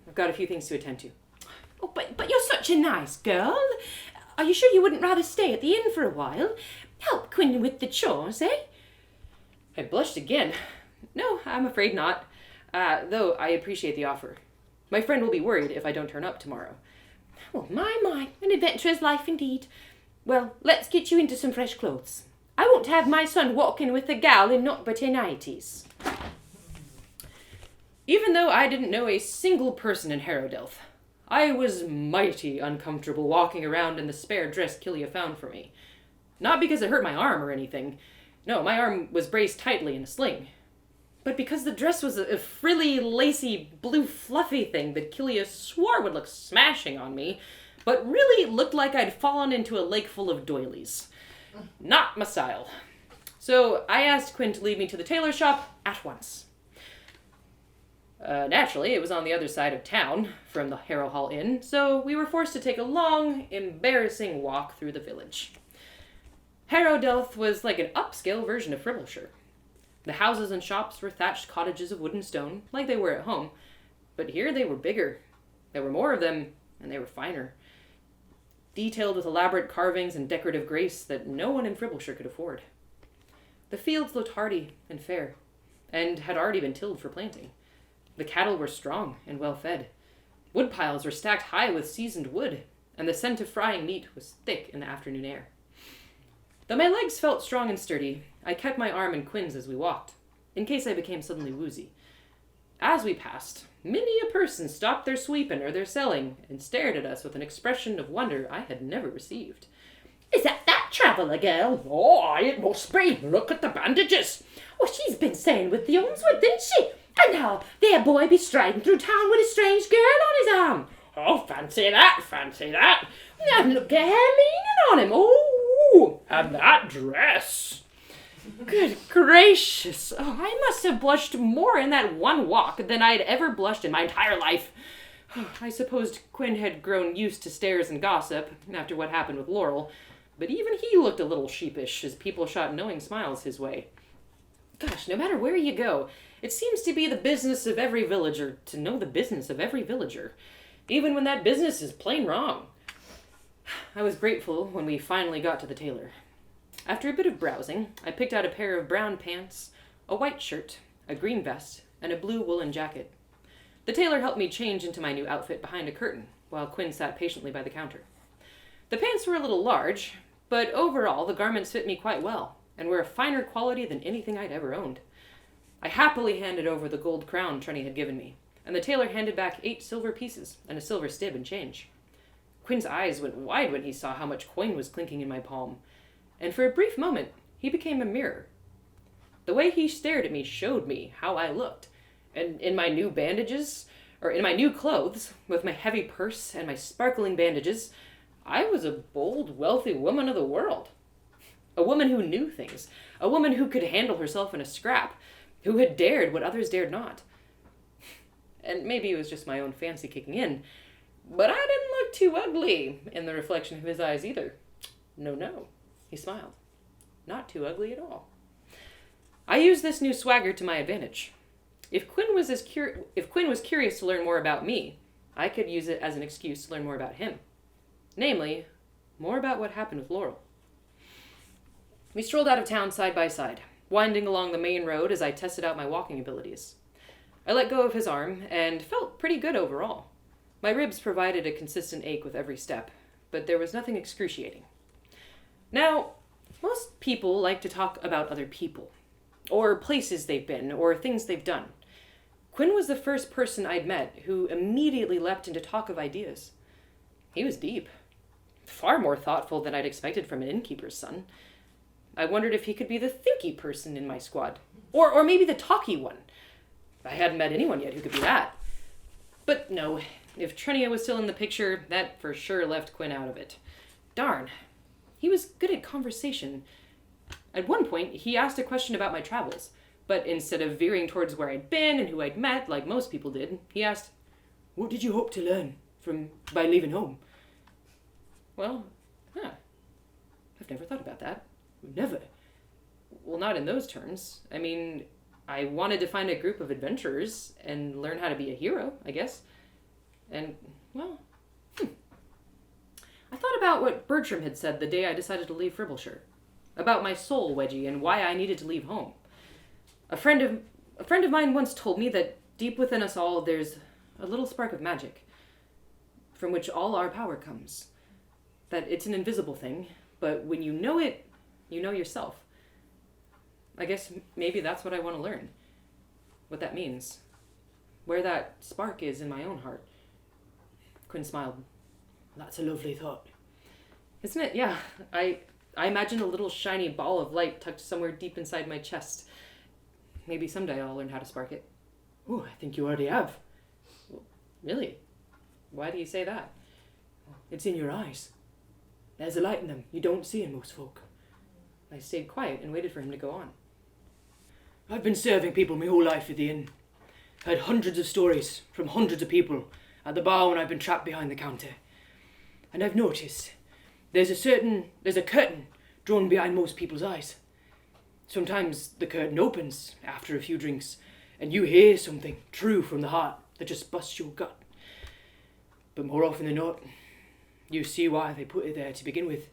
I've got a few things to attend to. Oh, but you're such a nice girl. Are you sure you wouldn't rather stay at the inn for a while? Help Quinn with the chores, eh? I blushed again. No, I'm afraid not. Though I appreciate the offer. My friend will be worried if I don't turn up tomorrow. Well, my, an adventurer's life indeed. Well, let's get you into some fresh clothes. I won't have my son walking with a gal in naught but nighties. Even though I didn't know a single person in Harrowdelth, I was mighty uncomfortable walking around in the spare dress Kelia found for me. Not because it hurt my arm or anything. No, my arm was braced tightly in a sling. But because the dress was a frilly, lacy, blue fluffy thing that Kelia swore would look smashing on me, but really looked like I'd fallen into a lake full of doilies. Not my style. So I asked Quinn to lead me to the tailor shop at once. Naturally, it was on the other side of town from the Harrow Hall Inn, so we were forced to take a long, embarrassing walk through the village. Harrowdelth was like an upscale version of Fribbleshire. The houses and shops were thatched cottages of wood and stone, like they were at home, but here they were bigger. There were more of them, and they were finer. Detailed with elaborate carvings and decorative grace that no one in Fribbleshire could afford. The fields looked hardy and fair, and had already been tilled for planting. The cattle were strong and well fed. Wood piles were stacked high with seasoned wood, and the scent of frying meat was thick in the afternoon air. Though my legs felt strong and sturdy, I kept my arm in Quinn's as we walked, in case I became suddenly woozy. As we passed, many a person stopped their sweeping or their selling and stared at us with an expression of wonder I had never received. Is that traveller girl? Oh, aye, it must be. Look at the bandages. Oh, she's been staying with the Unswood, didn't she? And now, their boy be striding through town with a strange girl on his arm. Oh, fancy that, fancy that. And look at her leaning on him. Oh, and that dress. Good gracious. Oh, I must have blushed more in that one walk than I'd ever blushed in my entire life. I supposed Quinn had grown used to stares and gossip after what happened with Laurel, but even he looked a little sheepish as people shot knowing smiles his way. Gosh, no matter where you go, it seems to be the business of every villager to know the business of every villager, even when that business is plain wrong. I was grateful when we finally got to the tailor. After a bit of browsing, I picked out a pair of brown pants, a white shirt, a green vest, and a blue woolen jacket. The tailor helped me change into my new outfit behind a curtain, while Quinn sat patiently by the counter. The pants were a little large, but overall the garments fit me quite well, and were a finer quality than anything I'd ever owned. I happily handed over the gold crown Treni had given me, and the tailor handed back 8 silver pieces and a silver stib in change. Quinn's eyes went wide when he saw how much coin was clinking in my palm, and for a brief moment he became a mirror. The way he stared at me showed me how I looked, and in my new clothes, with my heavy purse and my sparkling bandages, I was a bold, wealthy woman of the world. A woman who knew things, a woman who could handle herself in a scrap, who had dared what others dared not. And maybe it was just my own fancy kicking in, but I didn't look too ugly in the reflection of his eyes either. No, he smiled. Not too ugly at all. I used this new swagger to my advantage. If Quinn was curious to learn more about me, I could use it as an excuse to learn more about him. Namely, more about what happened with Laurel. We strolled out of town side by side, winding along the main road as I tested out my walking abilities. I let go of his arm and felt pretty good overall. My ribs provided a consistent ache with every step, but there was nothing excruciating. Now, most people like to talk about other people, or places they've been, or things they've done. Quinn was the first person I'd met who immediately leapt into talk of ideas. He was deep. Far more thoughtful than I'd expected from an innkeeper's son. I wondered if he could be the thinky person in my squad. Or maybe the talky one. I hadn't met anyone yet who could be that. But no, if Trinia was still in the picture, that for sure left Quinn out of it. Darn. He was good at conversation. At one point, he asked a question about my travels, but instead of veering towards where I'd been and who I'd met, like most people did, he asked, "What did you hope to learn by leaving home?" Well, I've never thought about that. Never. Well, not in those terms. I mean, I wanted to find a group of adventurers and learn how to be a hero, I guess. And, well, I thought about what Bertram had said the day I decided to leave Fribbleshire. About my soul wedgie and why I needed to leave home. A friend of mine once told me that deep within us all there's a little spark of magic, from which all our power comes. That it's an invisible thing, but when you know it, you know yourself. I guess maybe that's what I want to learn. What that means. Where that spark is in my own heart. Quinn smiled. That's a lovely thought. Isn't it? Yeah. I imagine a little shiny ball of light tucked somewhere deep inside my chest. Maybe someday I'll learn how to spark it. Oh, I think you already have. Well, really? Why do you say that? It's in your eyes. There's a light in them you don't see in most folk. I stayed quiet and waited for him to go on. I've been serving people my whole life at the inn. Heard hundreds of stories from hundreds of people at the bar when I've been trapped behind the counter. And I've noticed there's a curtain drawn behind most people's eyes. Sometimes the curtain opens after a few drinks and you hear something true from the heart that just busts your gut. But more often than not, you see why they put it there to begin with.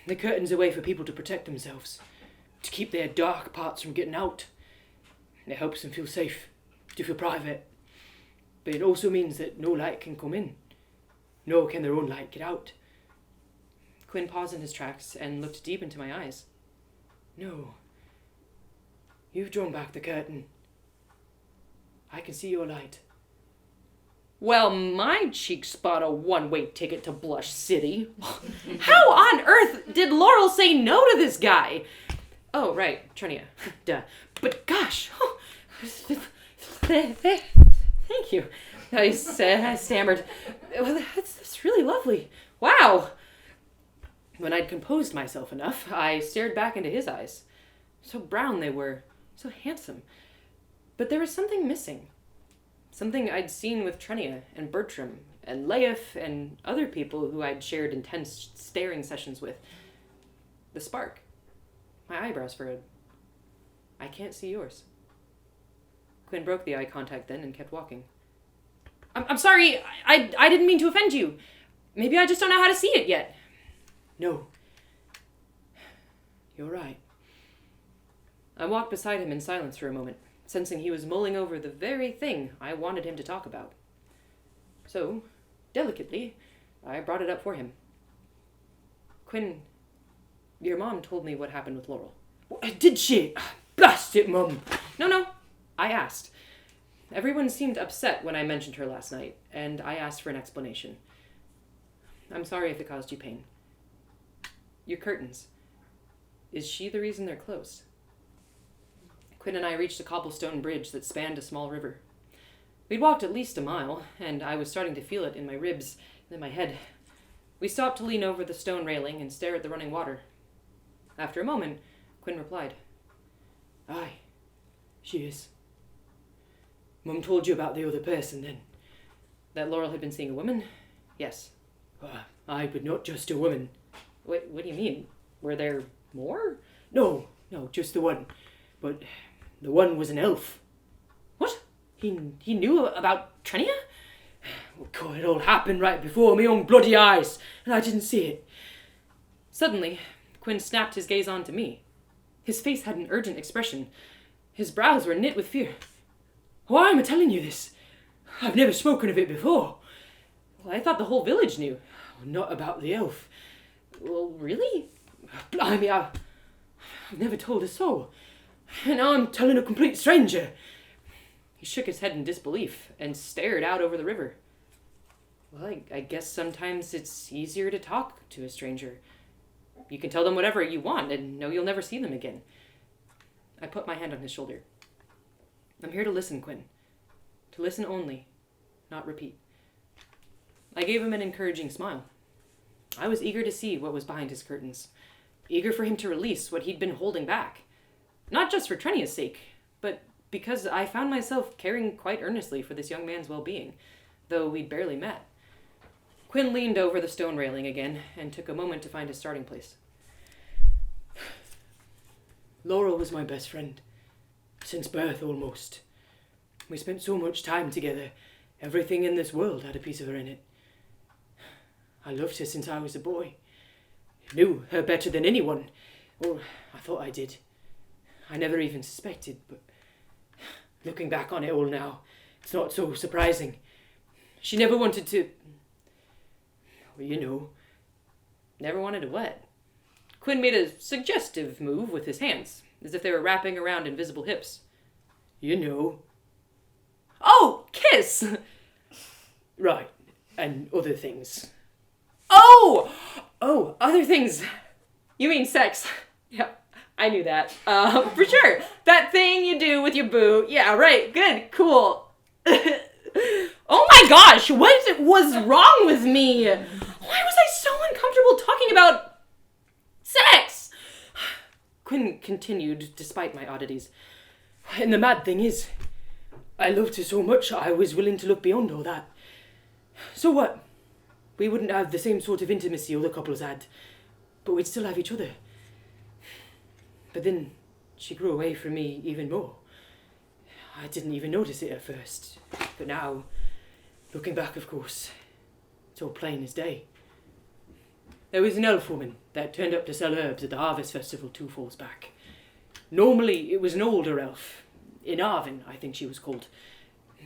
The curtain's a way for people to protect themselves, to keep their dark parts from getting out. It helps them feel safe, to feel private. But it also means that no light can come in, nor can their own light get out. Quinn paused in his tracks and looked deep into my eyes. No. You've drawn back the curtain. I can see your light. Well, my cheeks spot a one-way ticket to Blush City. How on earth did Laurel say no to this guy? Oh, right, Trinia. Duh. But gosh, thank you. I stammered. Well, that's really lovely. Wow. When I'd composed myself enough, I stared back into his eyes. So brown they were, so handsome. But there was something missing. Something I'd seen with Trinia and Bertram and Leif and other people who I'd shared intense staring sessions with. The spark. My eyebrows furrowed. I can't see yours. Quinn broke the eye contact then and kept walking. I'm sorry, I didn't mean to offend you. Maybe I just don't know how to see it yet. No. You're right. I walked beside him in silence for a moment, sensing he was mulling over the very thing I wanted him to talk about. So, delicately, I brought it up for him. Quinn, your mom told me what happened with Laurel. Did she? Blast it, Mum! No, I asked. Everyone seemed upset when I mentioned her last night, and I asked for an explanation. I'm sorry if it caused you pain. Your curtains. Is she the reason they're closed? Quinn and I reached a cobblestone bridge that spanned a small river. We'd walked at least a mile, and I was starting to feel it in my ribs and in my head. We stopped to lean over the stone railing and stare at the running water. After a moment, Quinn replied, Aye, she is. Mum told you about the other person, then? That Laurel had been seeing a woman? Yes. Aye, but not just a woman. What do you mean? Were there more? No, just the one. But the one was an elf. What? He knew about Trenia? Oh, God, it all happened right before my own bloody eyes, and I didn't see it. Suddenly, Quinn snapped his gaze onto me. His face had an urgent expression. His brows were knit with fear. Why am I telling you this? I've never spoken of it before. Well, I thought the whole village knew. Not about the elf. Well, really? Blimey, I've never told a soul. And now I'm telling a complete stranger. He shook his head in disbelief and stared out over the river. Well, I guess sometimes it's easier to talk to a stranger. You can tell them whatever you want and know you'll never see them again. I put my hand on his shoulder. I'm here to listen, Quinn. To listen only, not repeat. I gave him an encouraging smile. I was eager to see what was behind his curtains, eager for him to release what he'd been holding back. Not just for Trenia's sake, but because I found myself caring quite earnestly for this young man's well-being, though we'd barely met. Quinn leaned over the stone railing again and took a moment to find his starting place. Laurel was my best friend. Since birth, almost. We spent so much time together. Everything in this world had a piece of her in it. I loved her since I was a boy. Knew her better than anyone. Or I thought I did. I never even suspected, but looking back on it all now, it's not so surprising. She never wanted to... Well, you know. Never wanted to what? Quinn made a suggestive move with his hands, as if they were wrapping around invisible hips. You know. Oh, kiss! Right, and other things. Oh, other things. You mean sex. Yeah, I knew that. For sure. That thing you do with your boo. Yeah, right. Good. Cool. Oh my gosh, what was wrong with me? Why was I so uncomfortable talking about sex? Quinn continued, despite my oddities. And the mad thing is, I loved her so much I was willing to look beyond all that. So what? We wouldn't have the same sort of intimacy other couples had, but we'd still have each other. But then she grew away from me even more. I didn't even notice it at first, but now, looking back, of course, it's all plain as day. There was an elf woman that turned up to sell herbs at the harvest festival 2 falls back. Normally, it was an older elf. Inarvin, I think she was called.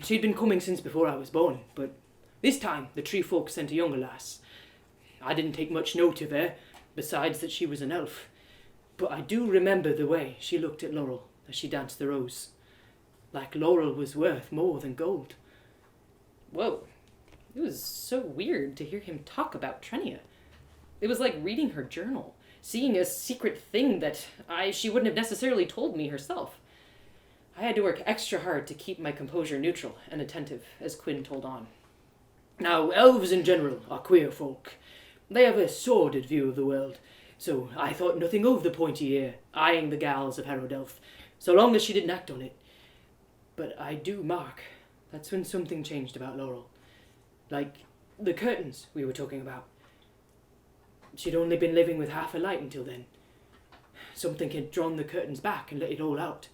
She'd been coming since before I was born, but this time the tree folk sent a younger lass. I didn't take much note of her, besides that she was an elf. But I do remember the way she looked at Laurel as she danced the rose. Like Laurel was worth more than gold. Whoa. It was so weird to hear him talk about Trenia. It was like reading her journal, seeing a secret thing that she wouldn't have necessarily told me herself. I had to work extra hard to keep my composure neutral and attentive as Quinn told on. Now, elves in general are queer folk. They have a sordid view of the world, so I thought nothing of the pointy ear, eyeing the gals of Harrowdelth, so long as she didn't act on it. But I do mark that's when something changed about Laurel. Like the curtains we were talking about. She'd only been living with half a light until then. Something had drawn the curtains back and let it all out.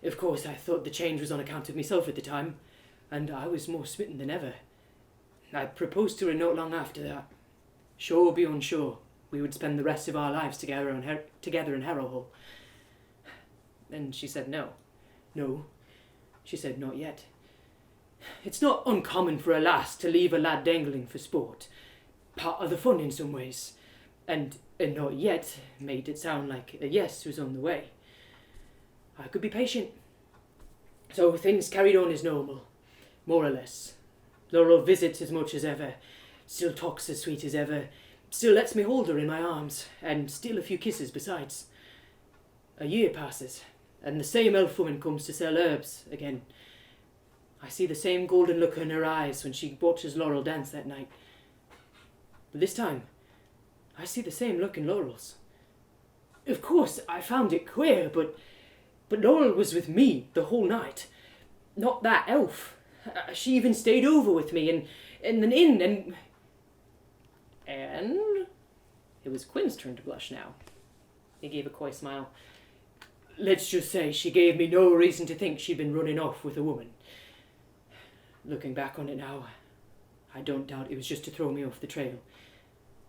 Of course, I thought the change was on account of myself at the time, and I was more smitten than ever. I proposed to her not long after that. Sure beyond sure, we would spend the rest of our lives together in Harrowhull. And she said no. No, she said not yet. It's not uncommon for a lass to leave a lad dangling for sport. Part of the fun in some ways. And not yet made it sound like a yes was on the way. I could be patient. So things carried on as normal, more or less. Laurel visits as much as ever, still talks as sweet as ever, still lets me hold her in my arms, and steal a few kisses besides. A year passes, and the same elf woman comes to sell herbs again. I see the same golden look in her eyes when she watches Laurel dance that night. But this time, I see the same look in Laurel's. Of course, I found it queer, but Laurel was with me the whole night. Not that elf. She even stayed over with me in an inn, And it was Quinn's turn to blush now. He gave a coy smile. let's just say she gave me no reason to think she'd been running off with a woman. Looking back on it now, I don't doubt it was just to throw me off the trail.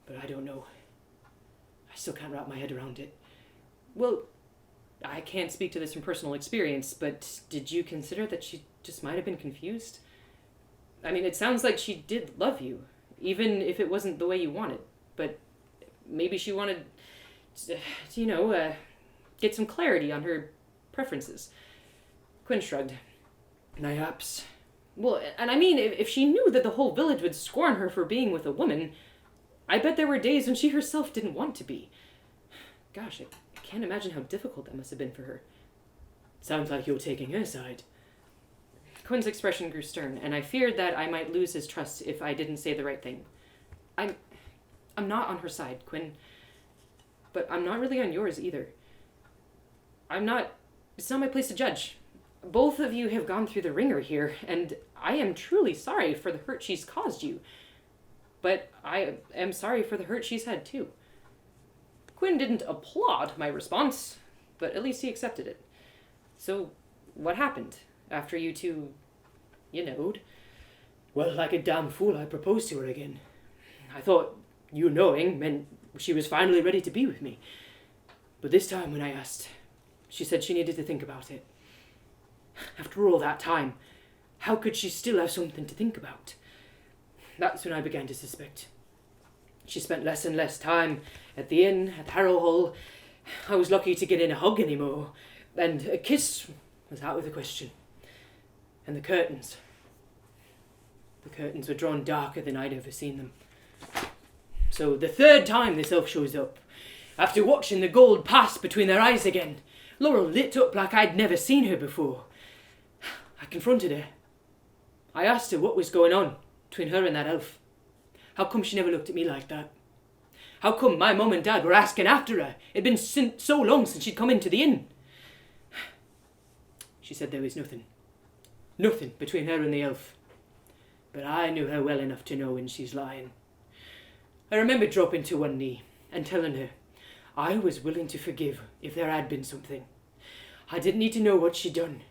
But I don't know. I still can't wrap my head around it. Well, I can't speak to this from personal experience, but did you consider that she just might have been confused? I mean, it sounds like she did love you, even if it wasn't the way you wanted. But maybe she wanted to, get some clarity on her preferences. Quinn shrugged. Perhaps. Well, and I mean, if she knew that the whole village would scorn her for being with a woman, I bet there were days when she herself didn't want to be. Gosh, I can't imagine how difficult that must have been for her. Sounds like you're taking her side. Quinn's expression grew stern, and I feared that I might lose his trust if I didn't say the right thing. I'm not on her side, Quinn. But I'm not really on yours either. It's not my place to judge. Both of you have gone through the ringer here, and I am truly sorry for the hurt she's caused you. But I am sorry for the hurt she's had too. Quinn didn't applaud my response, but at least he accepted it. So, what happened after you two, knowed? Well, like a damn fool, I proposed to her again. I thought you knowing meant she was finally ready to be with me. But this time when I asked, she said she needed to think about it. After all that time, how could she still have something to think about? That's when I began to suspect. She spent less and less time at the inn, at Harrowdelth. I was lucky to get in a hug anymore, and a kiss was out of the question. And the curtains. The curtains were drawn darker than I'd ever seen them. So the third time this elf shows up, after watching the gold pass between their eyes again, Laurel lit up like I'd never seen her before. I confronted her. I asked her what was going on between her and that elf. How come she never looked at me like that? How come my mum and dad were asking after her? It'd been so long since she'd come into the inn. She said there was nothing. Nothing between her and the elf. But I knew her well enough to know when she's lying. I remember dropping to one knee and telling her I was willing to forgive if there had been something. I didn't need to know what she'd done,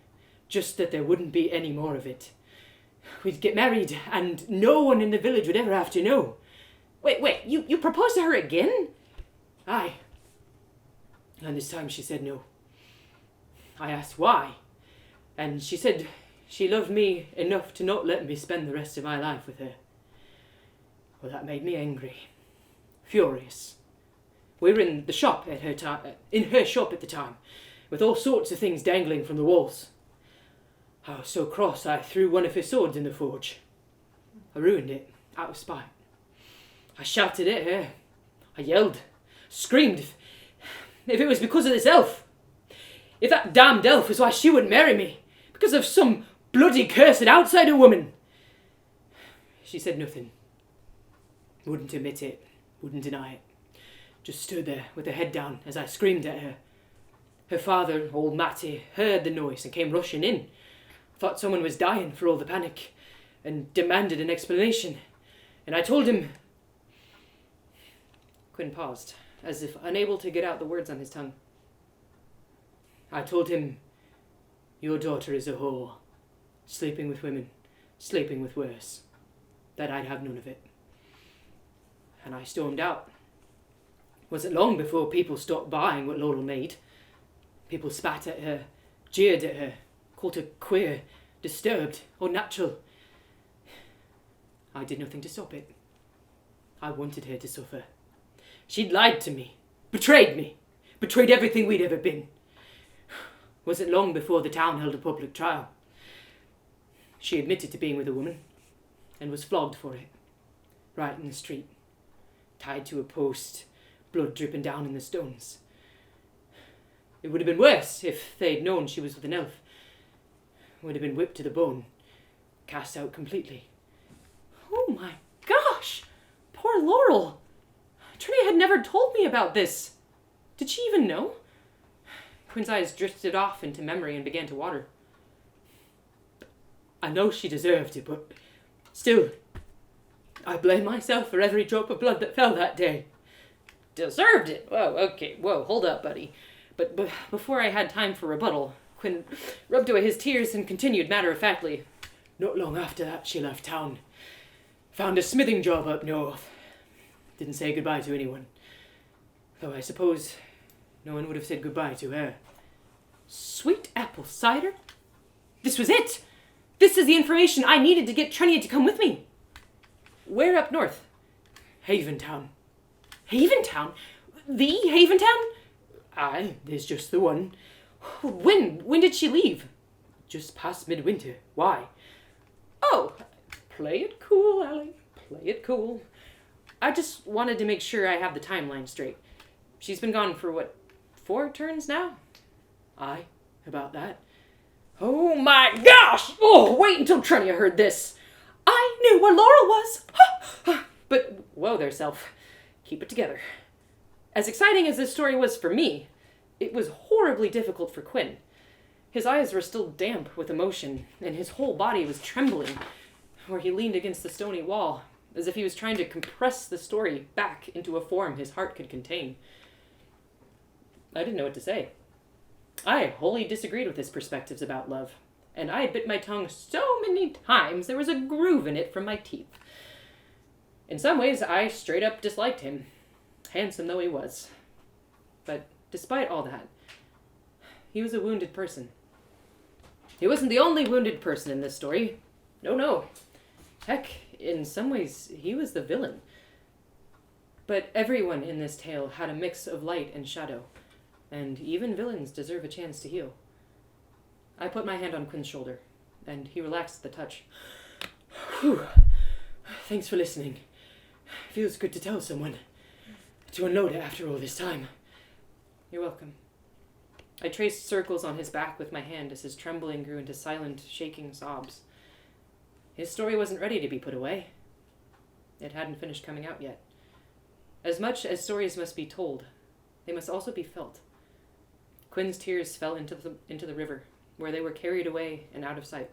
just that there wouldn't be any more of it. We'd get married, and no one in the village would ever have to know. Wait, you proposed to her again? Aye. And this time she said no. I asked why, and she said she loved me enough to not let me spend the rest of my life with her. Well, that made me angry. Furious. We were in the shop at in her shop at the time, with all sorts of things dangling from the walls. I was so cross I threw one of her swords in the forge. I ruined it, out of spite. I shouted at her. I yelled, screamed, if it was because of this elf. If that damned elf was why she wouldn't marry me, because of some bloody cursed outsider woman. She said nothing. Wouldn't admit it, wouldn't deny it. Just stood there with her head down as I screamed at her. Her father, old Matty, heard the noise and came rushing in. Thought someone was dying for all the panic and demanded an explanation. And I told him... Quinn paused, as if unable to get out the words on his tongue. I told him, your daughter is a whore, sleeping with women, sleeping with worse, that I'd have none of it. And I stormed out. Wasn't long before people stopped buying what Laurel made. People spat at her, jeered at her, called her queer, disturbed, unnatural. I did nothing to stop it. I wanted her to suffer. She'd lied to me, betrayed everything we'd ever been. Wasn't long before the town held a public trial. She admitted to being with a woman, and was flogged for it, right in the street, tied to a post, blood dripping down in the stones. It would have been worse if they'd known she was with an elf. Would have been whipped to the bone, cast out completely. Oh my gosh! Poor Laurel! Trini had never told me about this. Did she even know? Quinn's eyes drifted off into memory and began to water. I know she deserved it, but still, I blame myself for every drop of blood that fell that day. Deserved it? Whoa, okay, hold up, buddy. But before I had time for rebuttal, Quinn rubbed away his tears and continued matter-of-factly. Not long after that, she left town. Found a smithing job up north. Didn't say goodbye to anyone. Though I suppose no one would have said goodbye to her. Sweet apple cider? This was it! This is the information I needed to get Trenia to come with me. Where up north? Haventown. Haventown? The Haventown? Aye, there's just the one. When did she leave? Just past midwinter. Why? Oh, play it cool, Allie. Play it cool. I just wanted to make sure I have the timeline straight. She's been gone for, 4 turns now? Aye, about that. Oh my gosh! Oh, wait until Trenia heard this. I knew where Laurel was. But, whoa there, self. Keep it together. As exciting as this story was for me, it was horribly difficult for Quinn. His eyes were still damp with emotion, and his whole body was trembling, where he leaned against the stony wall, as if he was trying to compress the story back into a form his heart could contain. I didn't know what to say. I wholly disagreed with his perspectives about love, and I had bit my tongue so many times there was a groove in it from my teeth. In some ways, I straight up disliked him, handsome though he was. But despite all that, he was a wounded person. He wasn't the only wounded person in this story. No. Heck, in some ways, he was the villain. But everyone in this tale had a mix of light and shadow, and even villains deserve a chance to heal. I put my hand on Quinn's shoulder, and he relaxed at the touch. Whew. Thanks for listening. Feels good to tell someone. To unload it after all this time. You're welcome. I traced circles on his back with my hand as his trembling grew into silent, shaking sobs. His story wasn't ready to be put away. It hadn't finished coming out yet. As much as stories must be told, they must also be felt. Quinn's tears fell into the river, where they were carried away and out of sight.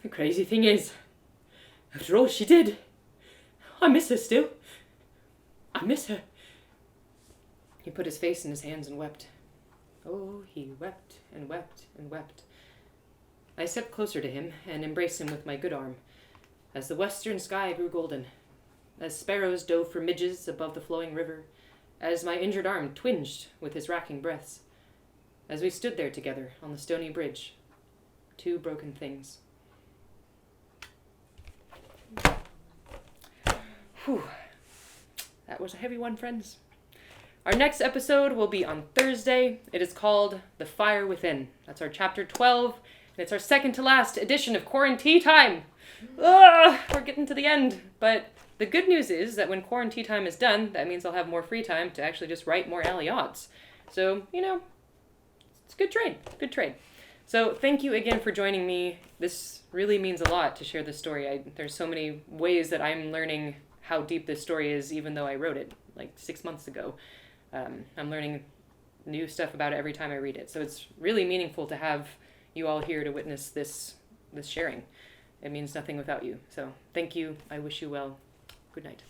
The crazy thing is, after all she did, I miss her still. I miss her. He put his face in his hands and wept. Oh, he wept and wept and wept. I stepped closer to him and embraced him with my good arm, as the western sky grew golden, as sparrows dove for midges above the flowing river, as my injured arm twinged with his racking breaths, as we stood there together on the stony bridge, 2 broken things. Whew. That was a heavy one, friends. Our next episode will be on Thursday. It is called The Fire Within. That's our chapter 12, and it's our second to last edition of QuaranTea Time. We're getting to the end, but the good news is that when QuaranTea Time is done, that means I'll have more free time to actually just write more Allie Odds. So, it's a good trade. So thank you again for joining me. This really means a lot to share this story. There's so many ways that I'm learning how deep this story is, even though I wrote it like 6 months ago. I'm learning new stuff about it every time I read it. So it's really meaningful to have you all here to witness this sharing. It means nothing without you. So thank you. I wish you well. Good night.